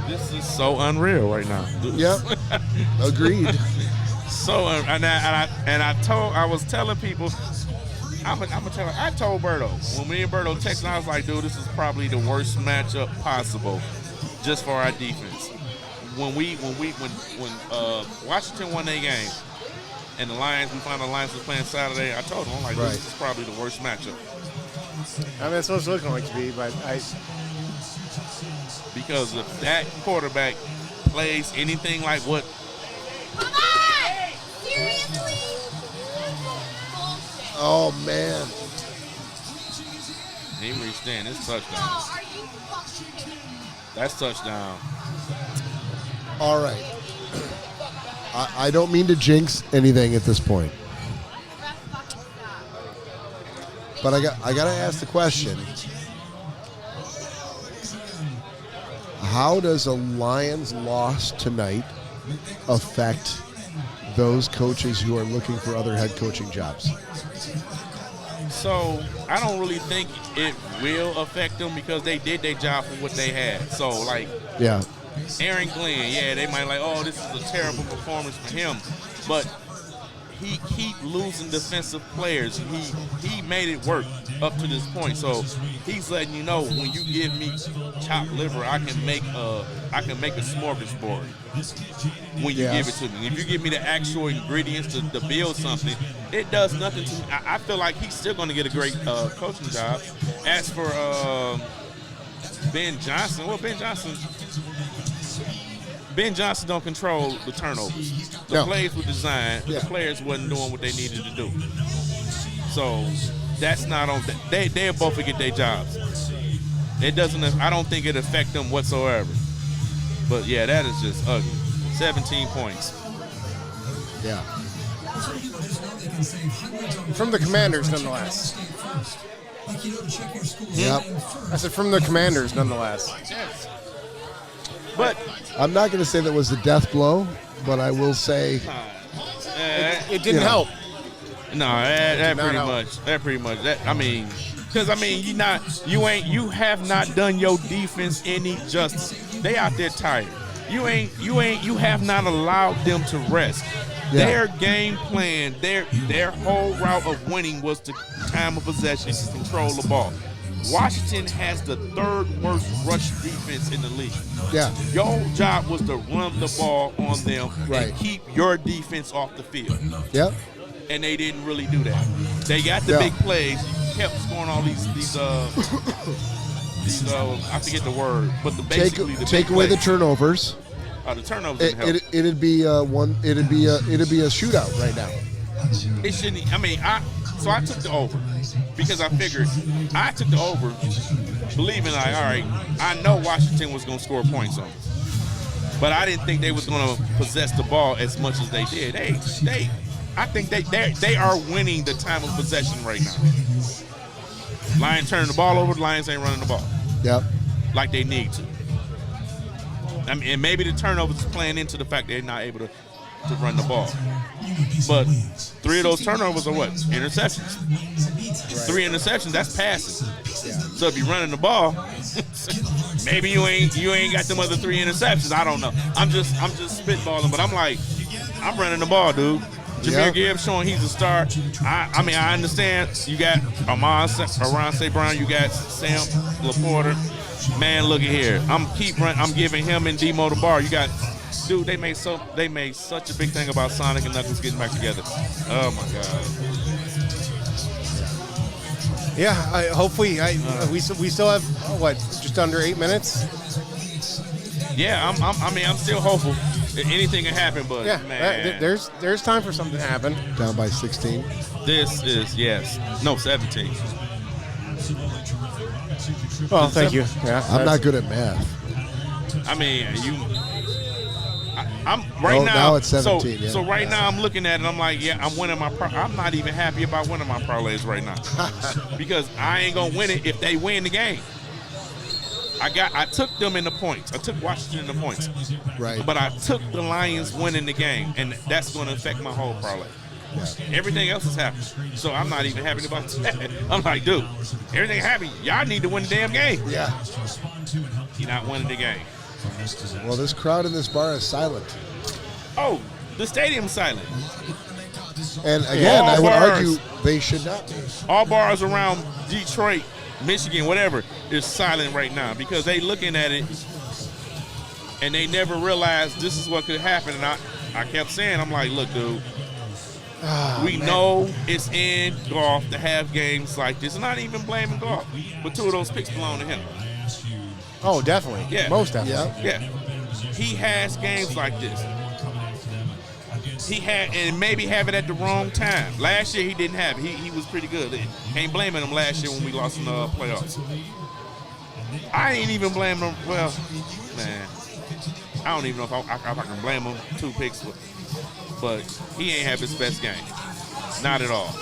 This is so unreal right now. Dude. Yep. Agreed. So I was telling people, I told Berto when me and Berto texted, I was like, dude, this is probably the worst matchup possible, just for our defense. When Washington won their game, and we found the Lions was playing Saturday, I told him, I'm like, dude, this is probably the worst matchup. I mean, that's what it's looking like to be, but because if that quarterback plays anything like what. Oh, man. He reached in. It's touchdown. That's touchdown. All right. I don't mean to jinx anything at this point. But I got to ask the question. How does a Lions loss tonight affect those coaches who are looking for other head coaching jobs? So I don't really think it will affect them because they did their job for what they had. So like, yeah, Aaron Glenn, they might like, oh, this is a terrible performance for him, but he keep losing defensive players. He made it work up to this point. So he's letting you know, when you give me chopped liver, I can make a smorgasbord when you give it to me. If you give me the actual ingredients to build something, it does nothing to me. I feel like he's still going to get a great coaching job. As for Ben Johnson, Ben Johnson don't control the turnovers. The plays were designed. The players wasn't doing what they needed to do. So that's not on. They'll both get their jobs. It doesn't. I don't think it affect them whatsoever. But yeah, that is just ugly. 17 points. Yeah. From the Commanders, nonetheless. Yep. I said from the Commanders, nonetheless. Yes. But I'm not going to say that was the death blow, but I will say it didn't help. No, that pretty much. You have not done your defense any justice. They out there tired. You have not allowed them to rest. Yeah. Their game plan, their whole route of winning was to time of possession, to control the ball. Washington has the 3rd worst rush defense in the league. Yeah. Your job was to run the ball on them and keep your defense off the field. Yep. And they didn't really do that. They got the big plays. You kept scoring all these I forget the word, but basically the take away the turnovers. The turnovers didn't help. It'd be a shootout right now. It shouldn't. So I took the over because I figured I took the over, believing all right, I know Washington was going to score points on us, but I didn't think they was going to possess the ball as much as they did. I think they are winning the time of possession right now. Lions turning the ball over. The Lions ain't running the ball. Yep. Like they need to. And maybe the turnovers is playing into the fact they're not able to run the ball. But 3 of those turnovers are what? Interceptions. Right. 3 interceptions, that's passing. Yeah. So if you're running the ball, maybe you ain't got them other 3 interceptions. I don't know. I'm just spitballing, but I'm running the ball, dude. Jahmyr Gibbs showing he's a star. I understand you got Amon St. Brown, you got Sam Laporta. Man, look at here. I'm giving him and Demo the bar. You got, dude. They made such a big thing about Sonic and Knuckles getting back together. Oh my God. Yeah. Hopefully, we still have just under 8 minutes. Yeah, I'm still hopeful. Anything can happen, but man, there's time for something to happen. Down by 16. This is 17. Well, thank you. Yeah, I'm not good at math. I'm right now. Now it's 17. So right now I'm looking at it. I'm like, yeah, I'm winning my. I'm not even happy about winning my parlays right now because I ain't gonna win it if they win the game. I took them in the points. I took Washington in the points. Right. But I took the Lions winning the game, and that's going to affect my whole parlay. Yeah. Everything else is happening. So I'm not even happy about that. I'm like, dude, everything happy. Y'all need to win the damn game. Yeah. You're not winning the game. Well, this crowd in this bar is silent. Oh, the stadium's silent. And again, All I would bars. argue they should not be. All bars around Detroit, Michigan, whatever, is silent right now because they looking at it and they never realized this is what could happen. And I kept saying, I'm like, look, dude, we know it's in golf to have games like this. I'm not even blaming golf, but 2 of those picks belong to him. Oh, definitely. Yeah. Most definitely. Yeah. He has games like this. He had, and maybe have it at the wrong time. Last year he didn't have it. He was pretty good. Ain't blaming him last year when we lost in the playoffs. I ain't even blaming him. Well, man, I don't even know if I can blame him 2 picks, but he ain't have his best game. Not at all.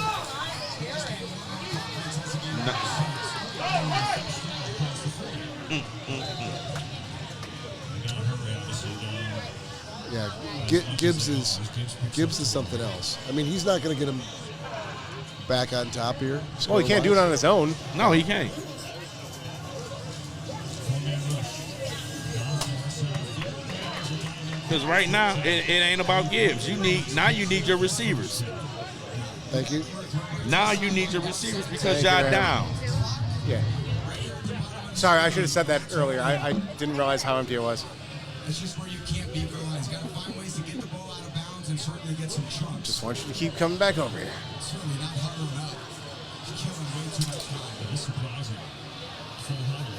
Yeah, Gibbs is something else. I mean, he's not going to get him back on top here. Well, he can't do it on his own. No, he can't. Because right now it ain't about Gibbs. You need your receivers. Thank you. Now you need your receivers because Thank you, y'all Ram. down. Yeah. Sorry, I should have said that earlier. I didn't realize how empty it was. It's just where you can't be villains. Got to find ways to get the ball out of bounds and certainly get some chunks. Just want you to keep coming back over here. Certainly not hovering up. Killing way too much time. It's surprising. Full hover.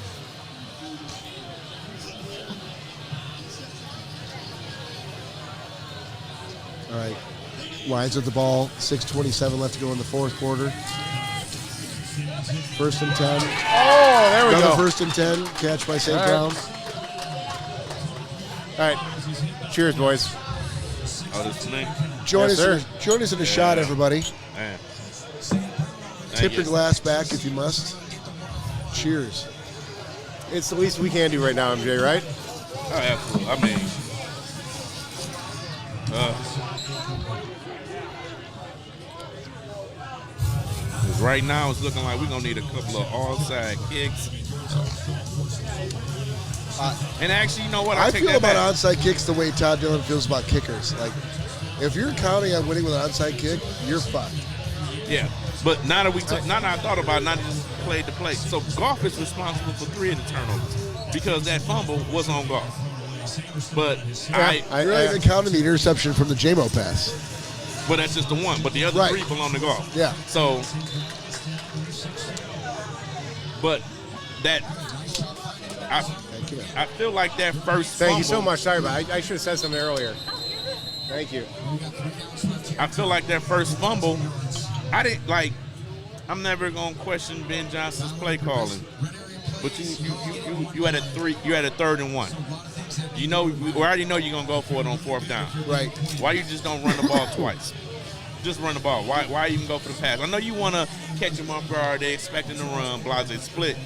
All right. Lions with the ball. 6:27 left to go in the fourth quarter. 1st and 10. Oh, there we Another go. 1st and 10. Catch by St. All right. Brown. All right. Cheers, boys. Oh, this is me. Join Yes, us in a shot, everybody. Man. Tip your glass back if you must. Cheers. It's the least we can do right now, MJ, right? Oh, absolutely. I mean, 'cause right now it's looking like we're gonna need a couple of all-side kicks. And actually, you know what? I take feel that about back. onside kicks the way Todd Dillon feels about kickers. Like, if you're counting on winning with an onside kick, you're fucked. Yeah, but now that now that I thought about it, not just played the play. So golf is responsible for 3 of the turnovers because that fumble was on golf. But You're not even counting the interception from the JMO pass. but that's just the one. But the other Right. 3 belong to golf. Yeah. So, but that Thank you. I feel like that first Thank you so fumble- much. Sorry, but I should have said something earlier. Thank you. I feel like that first fumble, I didn't like. I'm never gonna question Ben Johnson's play calling, but you had a 3rd and 1. You know, we already know you're gonna go for it on 4th down. Right. Why you just don't run the ball twice? Just run the ball. Why even go for the pass? I know you want to catch them off guard. They expecting to run, blase split,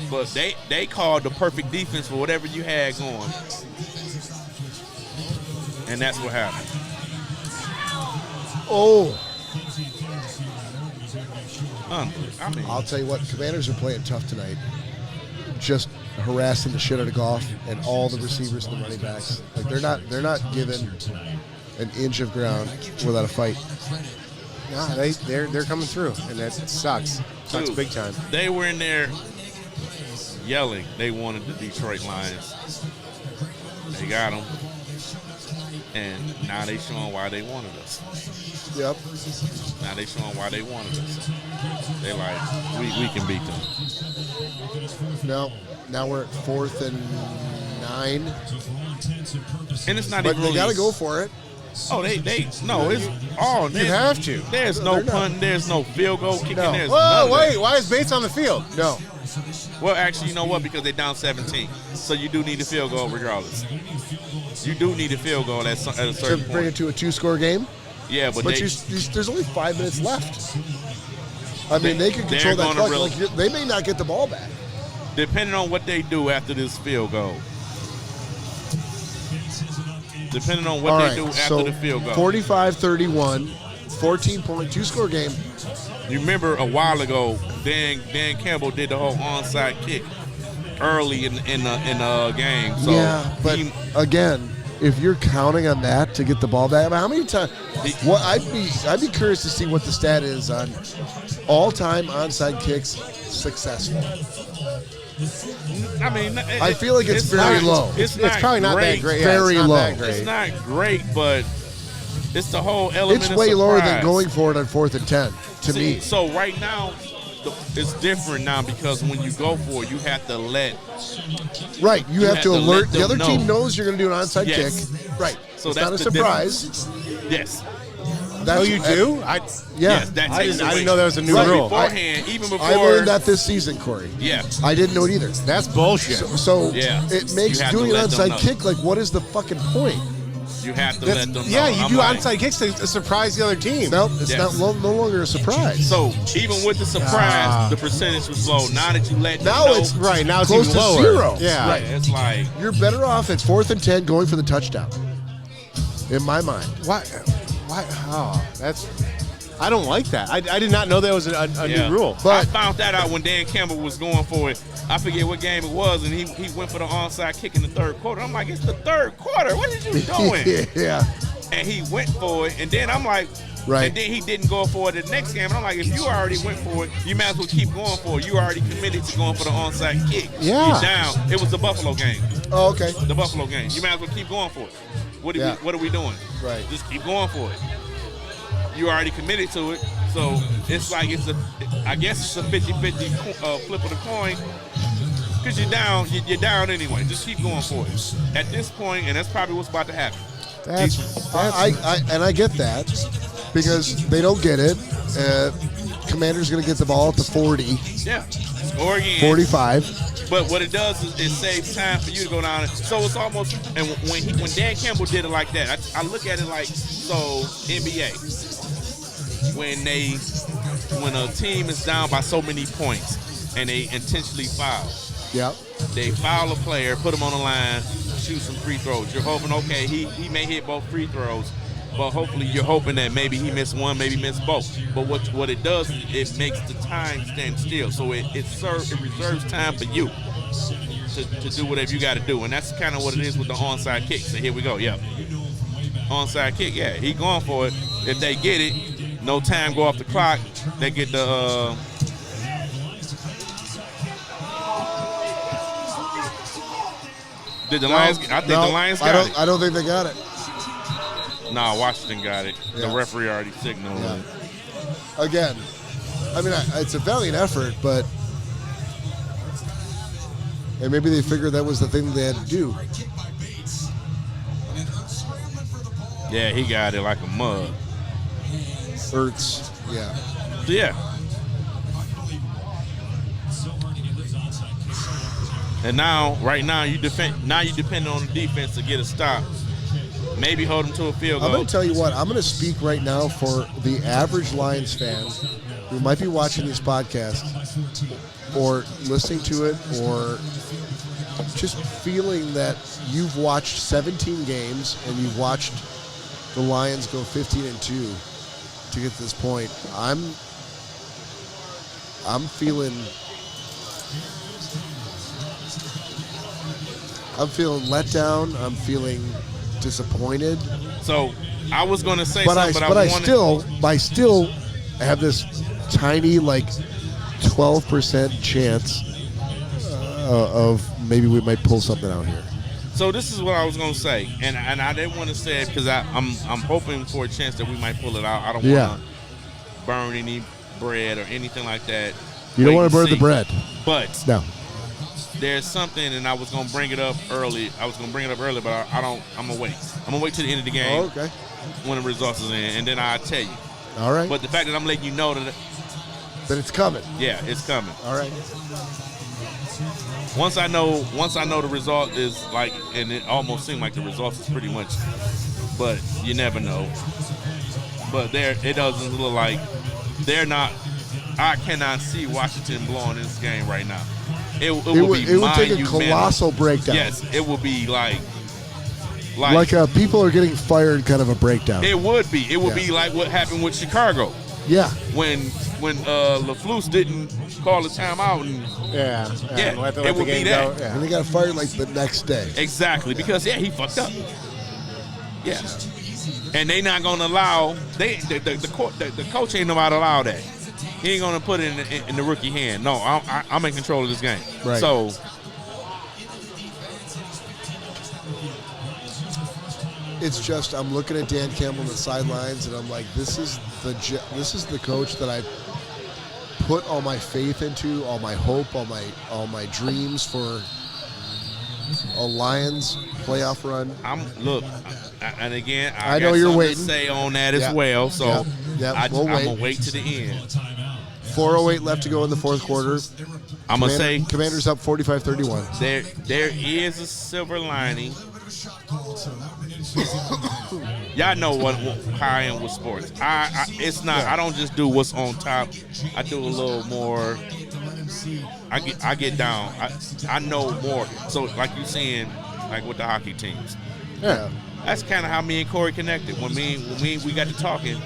but they called the perfect defense for whatever you had going, and that's what happened. Oh, I mean, I'll tell you what, Commanders are playing tough tonight. Just harassing the shit out of golf and all the receivers and the running backs. Like they're not given an inch of ground without a fight. No, they're coming through, and that sucks. Sucks Dude, big time. They were in there yelling. They wanted the Detroit Lions. They got them, and now they showing why they wanted us. Yep. Now they showing why they wanted us. They like we can beat them. Now we're at 4th and 9. And it's not But even they really. got to go for it. Oh, they no. It's all. You have to. There's no They're not. punting. There's no field goal kicking. No. There's Whoa, none of wait! that. Why is Bates on the field? No. Well, actually, you know what? Because they're down 17, so you do need a field goal regardless. You do need a field goal at a To certain bring point. it to a 2-score game. Yeah, but There's only 5 minutes left. I mean, they can control they're that gonna clock. They may not get the ball back. depending on what they do after this field goal. Depending on what All they right, do after so the field goal. 45-31, 14-point 2-score game. You remember a while ago, Dan Campbell did the whole onside kick early in the game. So yeah, but again, if you're counting on that to get the ball back, how many times? What I'd be curious to see what the stat is on all-time onside kicks successful. I mean, I feel like it's very low. It's probably not that great. Yeah, Very it's not low. that great. It's not great, but it's the whole element. It's of way lower than surprise. going for it on 4th and 10 to me. So right now, it's different now because when you go for it, you have to let. Right, you have to let alert. The them other team know. knows you're going to do an onside Yes. kick. Right, So it's that's not a the surprise. Yes. That's, Oh, you do? Yeah, Yes, that I takes didn't away. know that was a new Right. rule. Beforehand, even before. I learned that this season, Corey. Yeah. I didn't know it either. That's bullshit. So Yeah. it makes You have to doing an let them onside know. kick like, what is the fucking point? You have to let them know. Yeah, you I'm do like- onside kicks to surprise the other team. No, it's Yes. not no longer a surprise. So even with the surprise, the percentage was low. Now that you let them Now know, it's Right, now it's close even to lower. 0. Yeah. Right. it's like You're better off at 4th and 10 going for the touchdown. In my mind. Why? Oh, that's. I don't like that. I did not know that was a yeah. new rule. I But found that out when Dan Campbell was going for it. I forget what game it was, and he went for the onside kick in the third quarter. I'm like, it's the third quarter. What are you doing? yeah. And he went for it, and then I'm like, Right. And then he didn't go for it the next game. And I'm like, if you already went for it, you might as well keep going for it. You already committed to going for the onside kick. Yeah. You're down. It was the Buffalo game. Oh, okay. The Buffalo game. You might as well keep going for it. What are we doing? Right. Just keep going for it. You already committed to it, so it's like I guess it's a 50-50 flip of the coin. Because you're down anyway. Just keep going for it. At this point, and that's probably what's about to happen. I get that because they don't get it. Commander's going to get the ball at the 40, Yeah. Or again. 45. But what it does is it saves time for you to go down. So it's almost, and when Dan Campbell did it like that, I look at it like, so NBA, when a team is down by so many points and they intentionally foul, Yep. they foul a player, put him on the line, shoot some free throws. You're hoping, okay, he may hit both free throws, but hopefully you're hoping that maybe he missed one, maybe missed both. But what it does is it makes the time stand still. So it reserves time for you to do whatever you got to do. And that's kind of what it is with the onside kick. So here we go. Yep. Onside kick, yeah. He going for it. If they get it, no time go off the clock. They get the Did the Lions? I think the Lions got it. I don't think they got it. Nah, Washington got it. Yeah. The referee already signaled Yeah. it. Again, I mean, it's a valiant effort, but and maybe they figured that was the thing they had to do. Yeah, he got it like a mug. Ertz, yeah. So, yeah. And now, right now, you depend on the defense to get a stop. Maybe hold them to a field goal. I'm going to tell you what. I'm going to speak right now for the average Lions fan who might be watching this podcast or listening to it or just feeling that you've watched 17 games and you've watched the Lions go 15-2 to get to this point. I'm feeling let down. I'm feeling disappointed. So I was going to say But something, I still have this tiny 12% chance of maybe we might pull something out here. So this is what I was going to say, and I didn't want to say it because I'm hoping for a chance that we might pull it out. I don't want to burn any bread or anything like that. You don't Wait want to burn and the see. bread. But No. there's something, and I was going to bring it up early. But I'm going to wait. I'm going to wait till the end of the game. Oh, okay. When the results is in, and then I'll tell you. All right. But the fact that I'm letting you know that, But it's coming. yeah, it's coming. All right. Once I know the result is like, and it almost seemed like the results is pretty much, but you never know. But it doesn't look like they're not. I cannot see Washington blowing this game right now. It would take a colossal breakdown. Yes, it would be like people are getting fired kind of a breakdown. It would be. It would be like what happened with Chicago. Yeah. When LaFleur didn't call the timeout and it would be that. And they got fired like the next day. Exactly, because he fucked up. Yeah. And they not gonna allow the coach ain't about to allow that. He ain't gonna put it in the rookie hand. No, I'm in control of this game. Right. So it's just I'm looking at Dan Campbell on the sidelines, and I'm like, this is the coach that I put all my faith into, all my hope, all my dreams for a Lions playoff run. And again, I know you're waiting to say on that as well. So I'm gonna wait to the end. 4:08 left to go in the fourth quarter. I'm gonna say Commanders up 45-31. There is a silver lining. Y'all know how I am with sports. It's not. I don't just do what's on top. I do a little more. I get down. I know more. So like you saying, like with the hockey teams. Yeah. That's kind of how me and Cory connected. When we got to talking,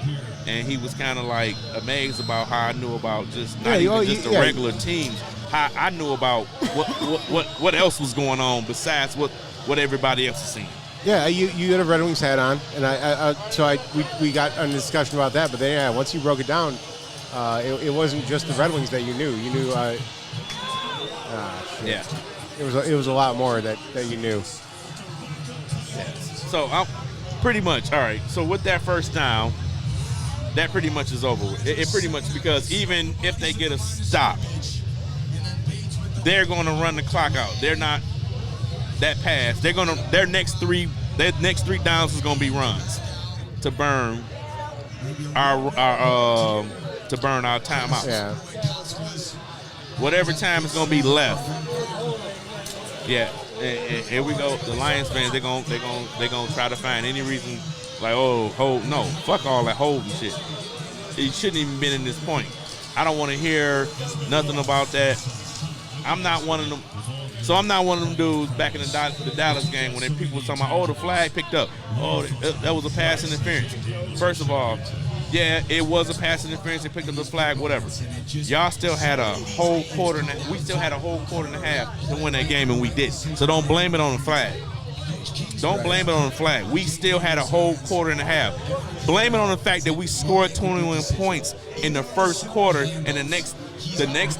and he was kind of like amazed about how I knew about just not even just the regular teams. How I knew about what else was going on besides what everybody else is seeing. Yeah, you had a Red Wings hat on, and we got a discussion about that. But then once you broke it down, it wasn't just the Red Wings that you knew. You knew. Yeah. It was a lot more that you knew. Yeah. So I'm pretty much all right. So with that first down, that pretty much is over with. It pretty much, because even if they get a stop, they're going to run the clock out. They're not that pass. Their next three downs is going to be runs to burn our timeouts. Yeah. Whatever time is going to be left. Yeah. And here we go. The Lions fans, they're gonna try to find any reason, like, hold, no, fuck all that holding shit. It shouldn't even been in this point. I don't want to hear nothing about that. I'm not one of them. So I'm not one of them dudes back in the Dallas game when people were talking about, the flag picked up. That was a pass interference. First of all, yeah, it was a pass interference. They picked up the flag, whatever. Y'all still had a whole quarter, we still had a whole quarter and a half to win that game, and we didn't. So don't blame it on the flag. Don't blame it on the flag. We still had a whole quarter and a half. Blame it on the fact that we scored 21 points in the first quarter, and the next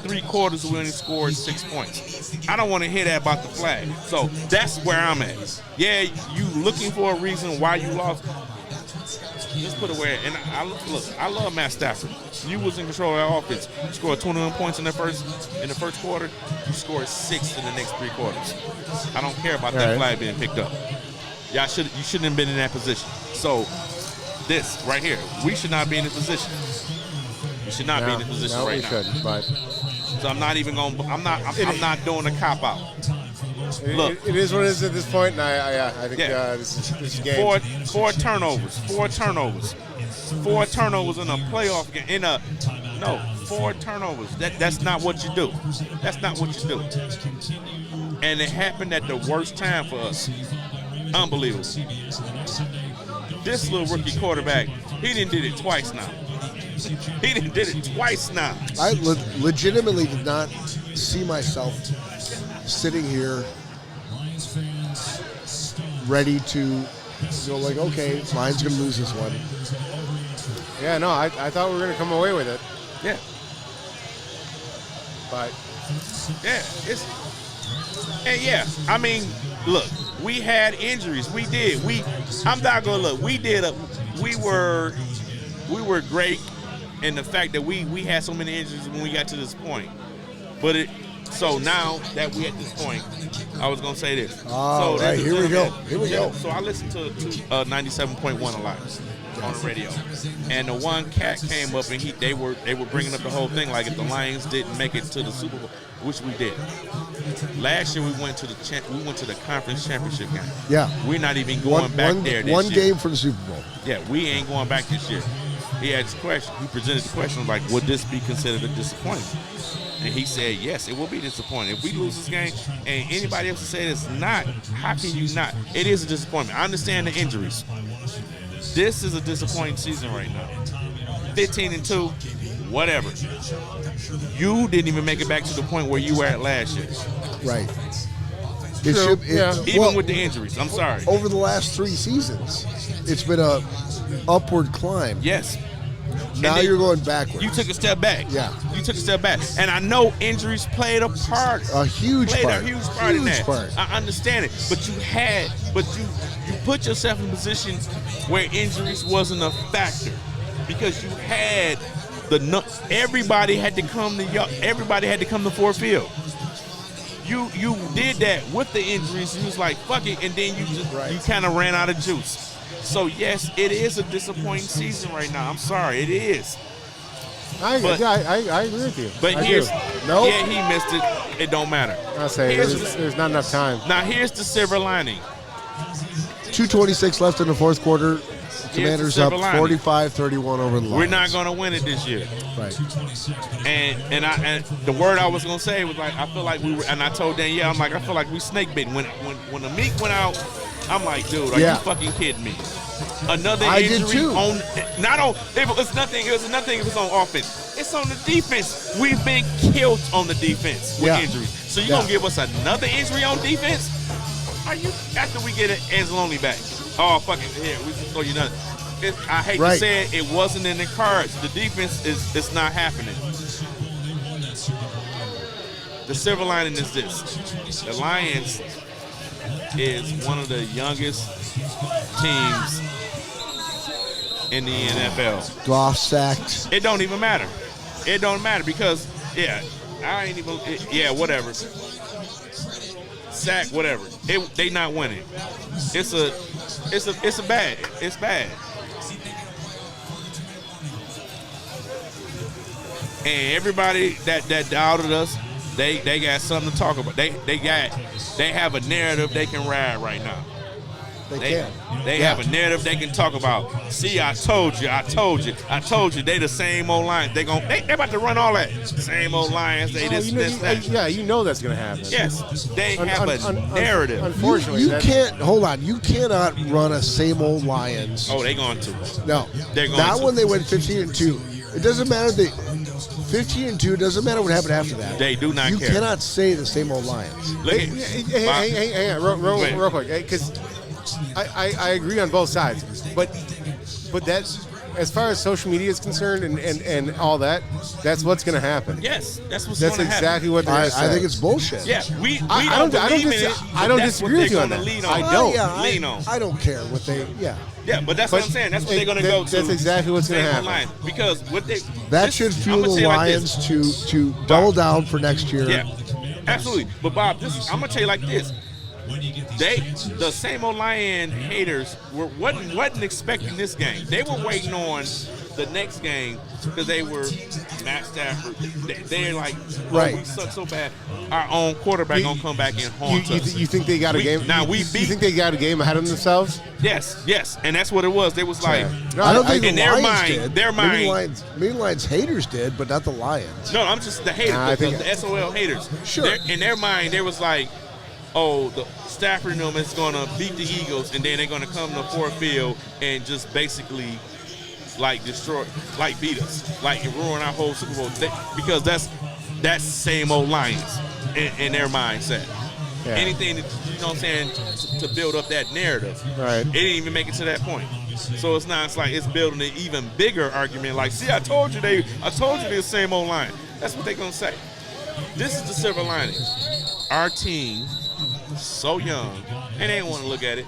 3 quarters we only scored 6 points. I don't want to hear that about the flag. So that's where I'm at. Yeah, you looking for a reason why you lost. Just put away. And I love Matt Stafford. You was in control of that offense. You scored 21 points in the first quarter. You scored 6 in the next 3 quarters. I don't care about that flag being picked up. You shouldn't have been in that position. So this right here, we should not be in this position. We should not be in this position right now. Shouldn't, but so I'm not even going. I'm not doing a cop out. Look, it is what it is at this point, and I think this game. Four turnovers in a playoff game. 4 turnovers. That's not what you do. That's not what you do. And it happened at the worst time for us. Unbelievable. This little rookie quarterback, he done did it twice now. I legitimately did not see myself sitting here ready to go like, okay, Lions going to lose this one. Yeah, no, I thought we were going to come away with it. Yeah. But I mean, look, we had injuries. We did. I'm not going to look. We were great in the fact that we had so many injuries when we got to this point. But so now that we at this point, I was going to say this. Oh, so right, here we go. So I listened to 97.1 a lot on the radio. And the one cat came up and they were bringing up the whole thing like if the Lions didn't make it to the Super Bowl, which we did. Last year we went to the conference championship game. Yeah. We're not even going back there this one year. game for the Super Bowl. Yeah, we ain't going back this year. He had his question. He presented the question like, would this be considered a disappointment? And he said, yes, it will be disappointing. If we lose this game and anybody else said it's not, how can you not? It is a disappointment. I understand the injuries. This is a disappointing season right now. 15-2, whatever. You didn't even make it back to the point where you were at last year. Right. Even with the injuries. I'm sorry. Over the last 3 seasons, it's been a upward climb. Yes. Now you're going backwards. You took a step back. Yeah. You took a step back. And I know injuries played a part. A huge part in that. I understand it. But you put yourself in a position where injuries wasn't a factor. Because you had everybody had to come to Ford Field. You did that with the injuries. You was like, fuck it, and then you kind of ran out of juice. So yes, it is a disappointing season right now. I'm sorry, it is. I agree with you. But he missed it. It don't matter. I'll say there's not enough time. Now here's the silver lining. 2:26 left in the fourth quarter. Commanders up 45-31 over the Lions. We're not going to win it this year. Right. And the word I was going to say was like, I feel like we were, and I told Danielle, I'm like, I feel like we snake bitten. When the meat went out, I'm like, dude, are you fucking kidding me? Another injury did too. on, not on, it was nothing if it's on offense. It's on the defense. We've been killed on the defense with injuries. So you're going to give us another injury on defense? Are you, after we get Anzalone back? Oh, fuck it. Here, we just throw you nothing. I hate to say it, it wasn't in the cards. The defense it's not happening. The silver lining is this. The Lions is one of the youngest teams in the NFL. Goff sacked. It don't even matter. It don't matter because, whatever. Sack, whatever. They not winning. It's bad. And everybody that doubted us, they got something to talk about. They have a narrative they can ride right now. They have a narrative they can talk about. See, I told you. They the same old Lions. They about to run all that. Same old Lions. They that. Yeah, you know that's gonna happen. Yes, they have a narrative. Unfortunately, you can't hold on. You cannot run a same old Lions. Oh, they going to. No, they're going not to. when they went 15-2. It doesn't matter. 15-2 doesn't matter what happened after that. They do not care. You cannot say the same old Lions. Look hey, real quick, because I agree on both sides, but that's as far as social media is concerned and all that, that's what's going to happen. Yes, that's what's going to happen. That's exactly what they're going to say. I think it's bullshit. Yeah, we I don't believe in it. I don't disagree with you on that. Lean on. I don't care what they. Yeah, but that's what I'm saying. That's what they're going to go to. That's exactly what's going to happen. Because that should fuel the Lions to double down for next year. Yeah, absolutely. But Bob, I'm going to tell you like this. The same old Lion haters wasn't expecting this game. They were waiting on the next game because they were Matt Stafford. They're like, we suck so bad. Our own quarterback gonna come back and haunt us. You think they got a game? Now you think they got a game ahead of themselves? Yes, and that's what it was. They was like, I don't think in the Lions did. Their mind. Maybe Lions haters did, but not the Lions. No, I'm just the haters, the SOL haters. Sure. In their mind, they was like, oh, the Stafford and them is going to beat the Eagles, and then they're going to come to Ford Field and just basically, destroy, beat us, ruin our whole Super Bowl. Because that's same old Lions in their mindset. Yeah. Anything, you know what I'm saying, to build up that narrative. Right. It didn't even make it to that point. So it's building an even bigger argument. Like, see, I told you they're the same old line. That's what they're going to say. This is the silver lining. Our team, so young, and they don't want to look at it.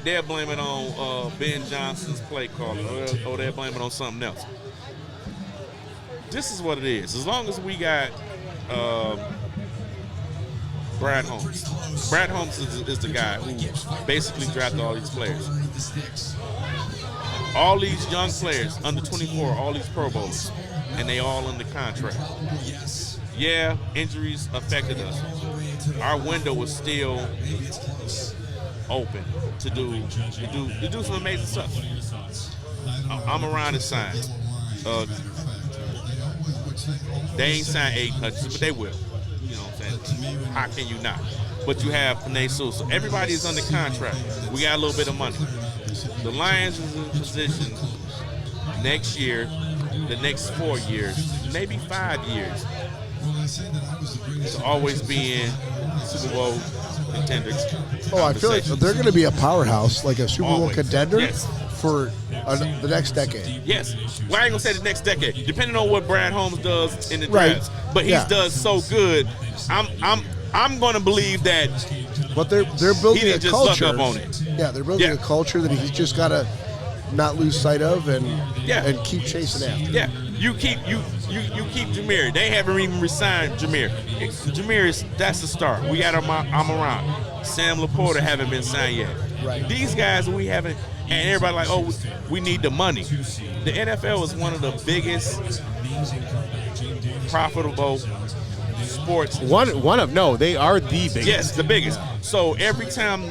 They'll blame it on Ben Johnson's play calling, or they'll blame it on something else. This is what it is. As long as we got Brad Holmes. Brad Holmes is the guy who basically drafted all these players. All these young players, under 24, all these Pro Bowlers, and they all under contract. Yeah, injuries affected us. our window is still open to do some amazing stuff. I'm around to sign. They ain't signed 8 touches, but they will. You know what I'm saying? How can you not? But you have Panay Sousa. Everybody is under contract. We got a little bit of money. The Lions is in position next year, the next 4 years, maybe 5 years, to always be in Super Bowl contenders. Oh, I feel like they're going to be a powerhouse, like a Super Bowl Always. contender Yes. for the next decade. Yes. Well, I ain't gonna say the next decade, depending on what Brad Holmes does in the Right. drafts. But he Yeah. does so good. I'm gonna believe that But they're he building a didn't just luck culture. up on it. Yeah, they're building Yeah. a culture that he's just got to not lose sight of and Yeah. and keep chasing after. Yeah, you keep Jameer. They haven't even resigned Jameer. Jameer that's the star. We got I'm around. Sam Laporta haven't been signed yet. Right. These guys we haven't, and everybody like, oh, we need the money. The NFL is one of the biggest profitable sports. They are the biggest. Yes, the biggest. So every time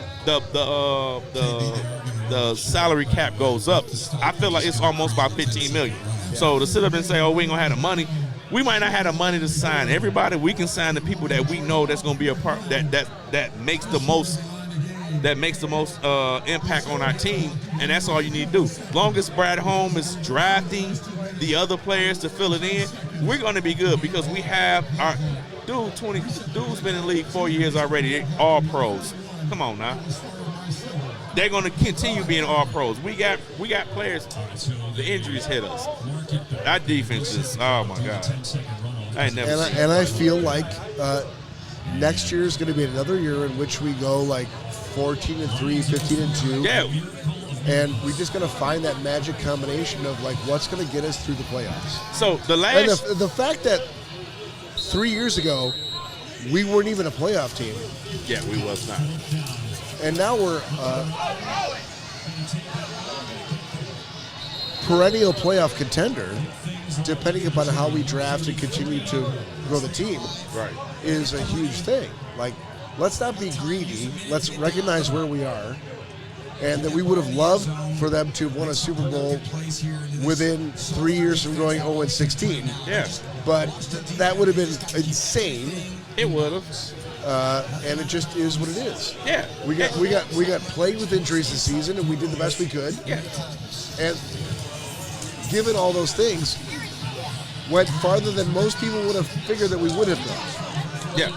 the salary cap goes up, I feel like it's almost about $15 million. So to sit up and say, "Oh, we ain't gonna have the money," we might not have the money to sign everybody. We can sign the people that we know that's gonna be a part that makes the most impact on our team, and that's all you need to do. As long as Brad Holmes is drafting the other players to fill it in, we're gonna be good because we have our dude's been in the league 4 years already. They're all pros. Come on now. They're going to continue being all pros. We got players. The injuries hit us. Our defense is, oh my God. I ain't never seen And I feel like next year is going to be another year in which we go like 14-3, 15-2. Yeah. And we're just going to find that magic combination of like what's going to get us through the playoffs. So the And last the fact that 3 years ago we weren't even a playoff team, yeah, we was not. and now we're perennial playoff contender, depending upon how we draft and continue to grow the team, Right. is a huge thing. Like, let's not be greedy. Let's recognize where we are, and that we would have loved for them to have won a Super Bowl within 3 years from going 0-16. Yeah. But that would have been insane, It would have. and it just is what it is. Yeah. We got plagued with injuries this season, and we did the best we could. Yeah. And given all those things, went farther than most people would have figured that we would have gone. Yeah.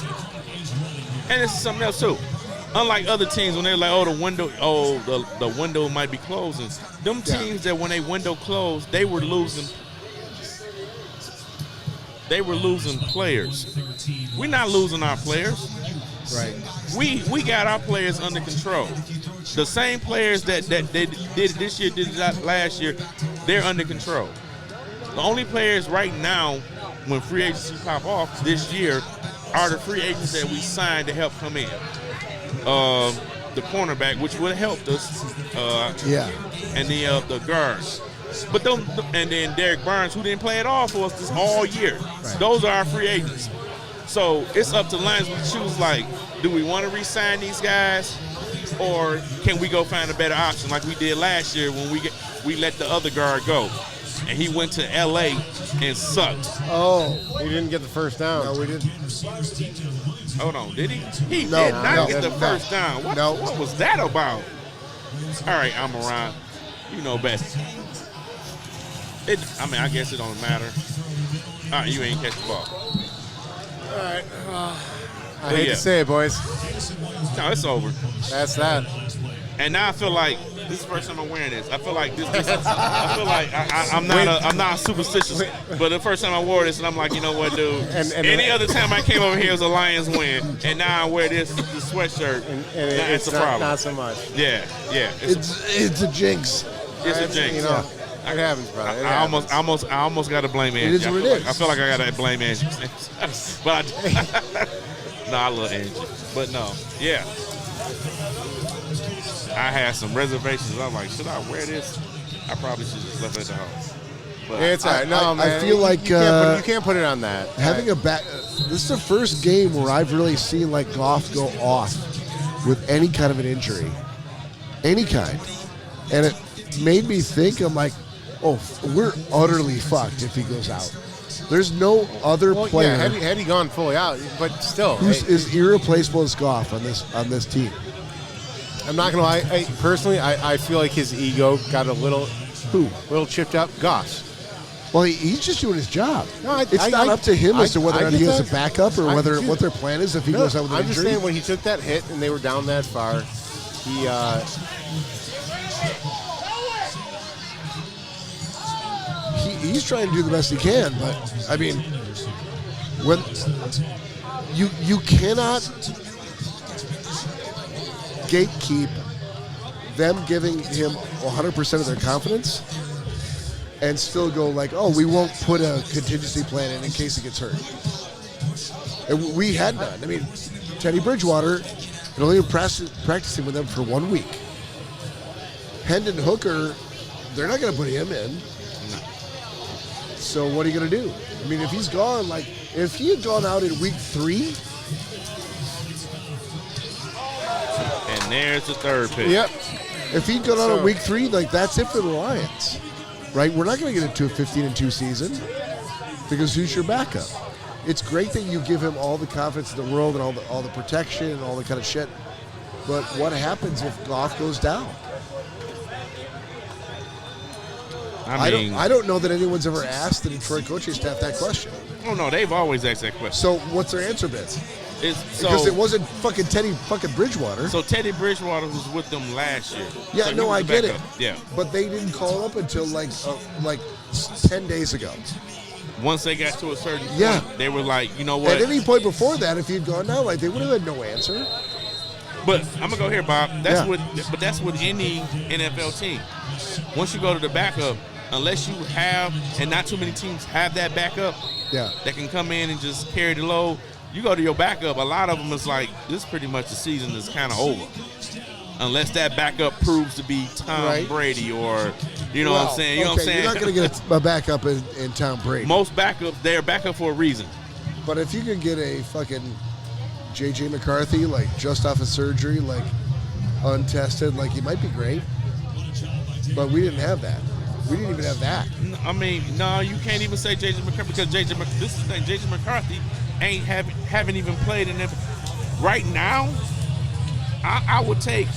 And it's something else too. Unlike other teams when they're like, the window might be closing. Them Yeah. teams that when they window closed, they were losing players. We're not losing our players. Right. We got our players under control. The same players that they did it this year, did it last year, they're under control. The only players right now, when free agency pop off this year, are the free agents that we signed to help come in. The cornerback, which would have helped us, Yeah. and the guards. But and then Derek Barnes, who didn't play at all for us this all year. Right. Those are our free agents. So it's up to Lions to choose, like, do we want to re-sign these guys, or can we go find a better option like we did last year when we let the other guard go, and he went to L.A. and sucked. Oh, He didn't get the first down. no, we didn't. Hold on, did he? He No, did not no, get the no. first down. What was that about? All right, I'm around. You know best. I guess it don't matter. All right, you ain't catch the ball. All right. I But hate yeah. to say it, boys. No, it's over. That's that. And now I feel like this is the first time I'm wearing this. I feel like this I feel like I'm not superstitious, but the first time I wore this, and I'm like, you know what, dude? And Any other time I came over here was a Lions win, and now I wear this sweatshirt. And it's a not, problem. Not so much. Yeah. It's a jinx. It's a jinx. You know, it happens, brother. It I almost got to blame Angie. It is what it is. I feel like I got to blame Angie. But I love Angie. But no, yeah. I had some reservations. I'm like, should I wear this? I probably should just left it at the house. But It's all right. No, I man. feel like, you can't put it on that. having a back. This is the first game where I've really seen like Goff go off with any kind of an injury, any kind, and it made me think. I'm like, oh, we're utterly fucked if he goes out. There's no other player Yeah, had he gone fully out, but still, who's as irreplaceable as Goff on this team. I'm not gonna lie. Personally, I feel like his ego got a little chipped up. Goss. Well, he's just doing his job. No, it's not up to him as to whether or not he has a backup or what their plan is if he goes out with an I'm just injury. saying when he took that hit and they were down that far, He's trying to do the best he can, but I mean, when you cannot gatekeep them giving him 100% of their confidence and still go like, oh, we won't put a contingency plan in case he gets hurt. And we had none. I mean, Teddy Bridgewater had only been practicing with them for 1 week. Hendon Hooker, they're not going to put him in. So what are you going to do? I mean, if he's gone, like, if he had gone out in week 3. And there's the third pick. Yep. If he'd gone out in week 3, like, that's it for the Lions. Right? We're not going to get into a 15-2 season because who's your backup? It's great that you give him all the confidence in the world and all the protection and all the kind of shit. But what happens if Goff goes down? I don't know that anyone's ever asked the Detroit coaching staff that question. Oh no, they've always asked that question. So what's their answer been? Because it wasn't fucking Teddy fucking Bridgewater. So Teddy Bridgewater was with them last year. Yeah, so no, I get it. Yeah. But they didn't call up until like 10 days ago. Once they got to a certain point, they were like, you know what? At any point before that, if he'd gone down, like they would have had no answer. But I'm gonna go here, Bob. That's with any NFL team. Once you go to the backup, unless you have, and not too many teams have that backup, that can come in and just carry the load. You go to your backup. A lot of them is like, this pretty much the season is kind of over, unless that backup proves to be Tom Brady or, you know what I'm saying. You know what I'm saying. You're not gonna get a backup in Tom Brady. Most backups, they're backup for a reason. But if you can get a fucking J.J. McCarthy, like just off of surgery, like untested, like he might be great. But we didn't have that. We didn't even have that. I mean, no, you can't even say J.J. McCarthy because this is the thing. J.J. McCarthy haven't even played in it. Right now, I would take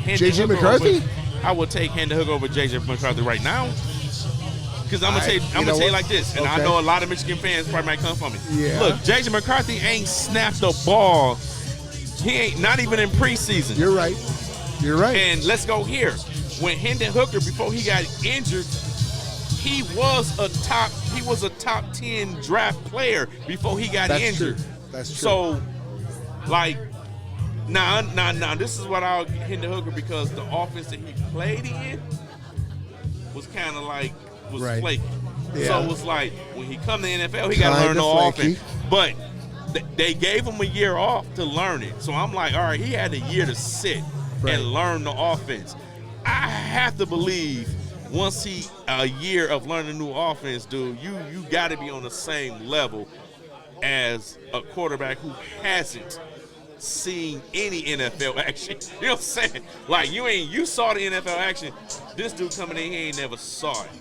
J.J. McCarthy. I would take Hendon Hooker over J.J. McCarthy right now. Because I'm gonna tell you like this, and I know a lot of Michigan fans probably might come for me. Yeah. Look, J.J. McCarthy ain't snapped a ball. He ain't not even in preseason. You're right. You're right. And let's go here. When Hendon Hooker, before he got injured, he was a top 10 draft player before he got injured. True. That's true. So, like, now, this is what I'll give Hendon Hooker because the offense that he played in was kind of like flaky. Yeah. So it was like when he come to the NFL, he got to learn the offense. But they gave him a year off to learn it. So I'm like, all right, he had a year to sit and learn the offense. I have to believe once a year of learning a new offense, dude, you got to be on the same level as a quarterback who hasn't seen any NFL action. You know what I'm saying? Like you saw the NFL action. This dude coming in here ain't never saw it.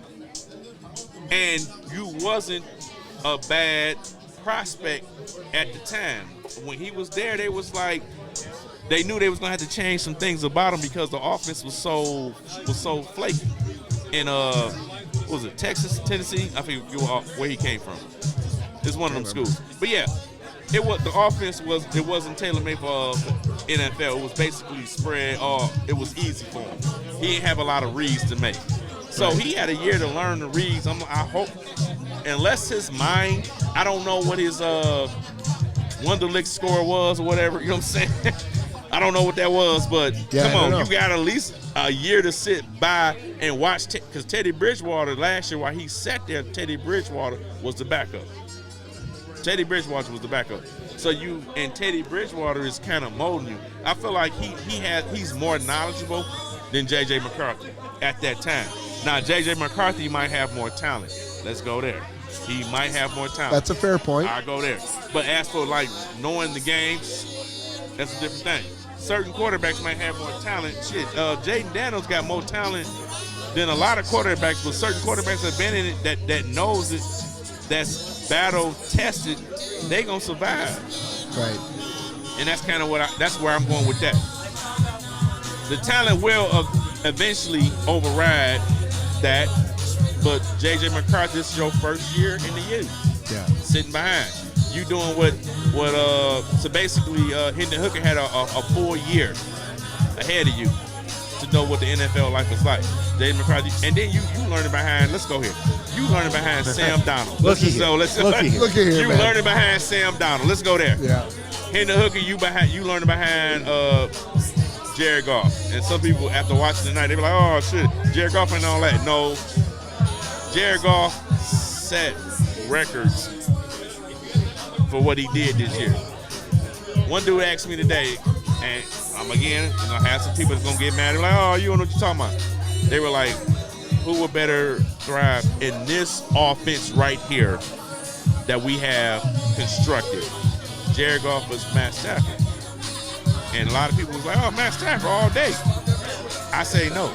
And you wasn't a bad prospect at the time. When he was there, they was like, they knew they was gonna have to change some things about him because the offense was so flaky. In what was it, Texas, Tennessee? I think where he came from. It's one of them schools. But yeah, the offense wasn't tailor made for NFL. It was basically spread. It was easy for him. He didn't have a lot of reads to make. So he had a year to learn the reads. I hope, unless his mind, I don't know what his Wonderlic score was or whatever. You know what I'm saying? I don't know what that was, but come on, you got at least a year to sit by and watch. Because Teddy Bridgewater last year, while he sat there, Teddy Bridgewater was the backup. Teddy Bridgewater was the backup. So Teddy Bridgewater is kind of molding you. I feel like he's more knowledgeable than J.J. McCarthy at that time. Now, J.J. McCarthy might have more talent. Let's go there. He might have more talent. That's a fair point. I go there. But as for like knowing the game, that's a different thing. Certain quarterbacks might have more talent. Shit, Jaden Daniels got more talent than a lot of quarterbacks, but certain quarterbacks have been in it that knows it, that's battle tested, they gonna survive. Right. And that's kind of that's where I'm going with that. The talent will eventually override that, but J.J. McCarthy, this is your first year in the youth. Yeah. Sitting behind. You doing what so basically Hendon Hooker had a full year ahead of you to know what the NFL life is like. J.J. McCarthy, and then you learning behind, let's go here. You learning behind Sam Donald. Look here, you man. learning behind Sam Donald. Let's go there. Yeah. Hendon Hooker, you learning behind Jared Goff. And some people after watching tonight, they be like, oh shit, Jared Goff and all that. No, Jared Goff set records for what he did this year. One dude asked me today, and I'm again gonna have some people that's gonna get mad. They're like, oh, you don't know what you're talking about. They were like, who would better thrive in this offense right here that we have constructed? Jared Goff was Matt Stafford. And a lot of people was like, oh, Matt Stafford all day. I say no.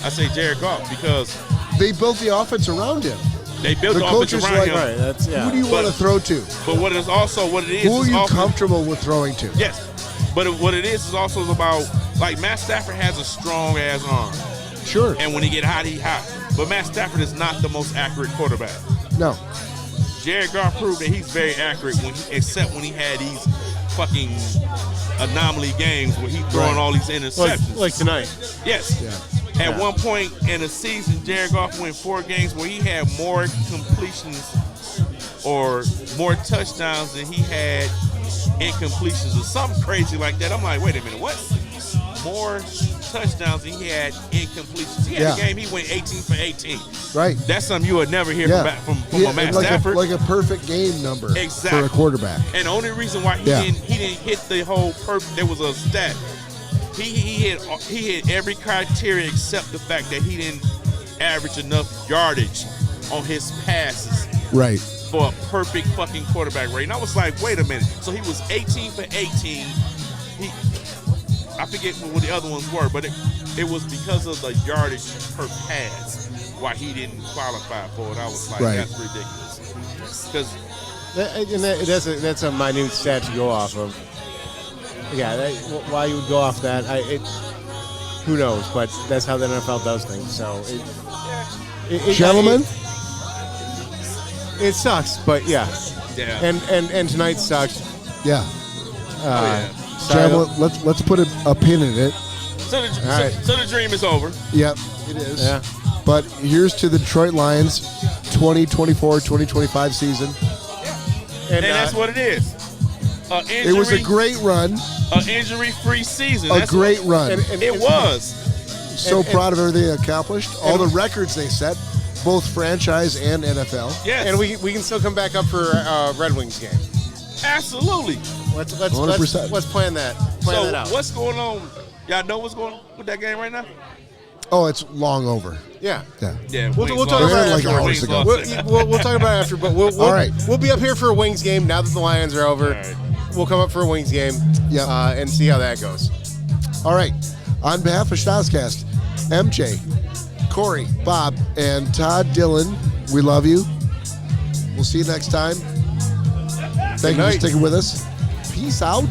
I say Jared Goff because They built the offense around him. they built the offense coaches around like, him. Right, that's Who do you want to throw to? But what it is also, what it is, Who are is you also, comfortable with throwing to? yes. But what it is also about, like, Matt Stafford has a strong ass arm. Sure. And when he get hot, he hot. But Matt Stafford is not the most accurate quarterback. No. Jared Goff proved that he's very accurate except when he had these fucking anomaly games where he's throwing all these interceptions. like tonight. Yes. Yeah. At one point in the season, Jared Goff went 4 games where he had more completions or more touchdowns than he had incompletions or something crazy like that. I'm like, wait a minute, what? More touchdowns than he had incompletions. He had a game, he went 18 for 18. Right. That's something you would never hear from a Matt like Stafford. like a perfect game number Exactly. for a quarterback. And the only reason why he didn't hit the whole there was a stat. He hit every criteria except the fact that he didn't average enough yardage on his passes Right. for a perfect fucking quarterback rate. And I was like, wait a minute. So he was 18 for 18. I forget what the other ones were, but it was because of the yardage per pass why he didn't qualify for it. I was like, that's ridiculous. Because That's a minute stat to go off of. Yeah, why you would go off that, who knows? But that's how the NFL does things. So, Gentlemen, it sucks. But yeah, and tonight sucked. yeah. Sorry, Gentlemen, let's put a pin in it. so the dream is over. Yep, it is. Yeah. But here's to the Detroit Lions 2024-2025 season. And that's what it is. It was a great run. An injury-free season. A great run. It was. So proud of everything they accomplished. All the records they set, both franchise and NFL. Yes. And we can still come back up for Red Wings game. Absolutely. Let's 100%. plan that. Plan that out. What's going on? Y'all know what's going on with that game right now? Oh, it's long over. Yeah. Yeah. We'll Wings talk lost. about it like after. hours ago. We'll talk about it after. But All right. We'll be up here for a Wings game now that the Lions are over. All right. We'll come up for a Wings game. Yep. And see how that goes. All right. On behalf of Schnozzcast, MJ, Cory, Bob, and Todd Dillon, we love you. We'll see you next time. Thank you for night. sticking with us. Peace out.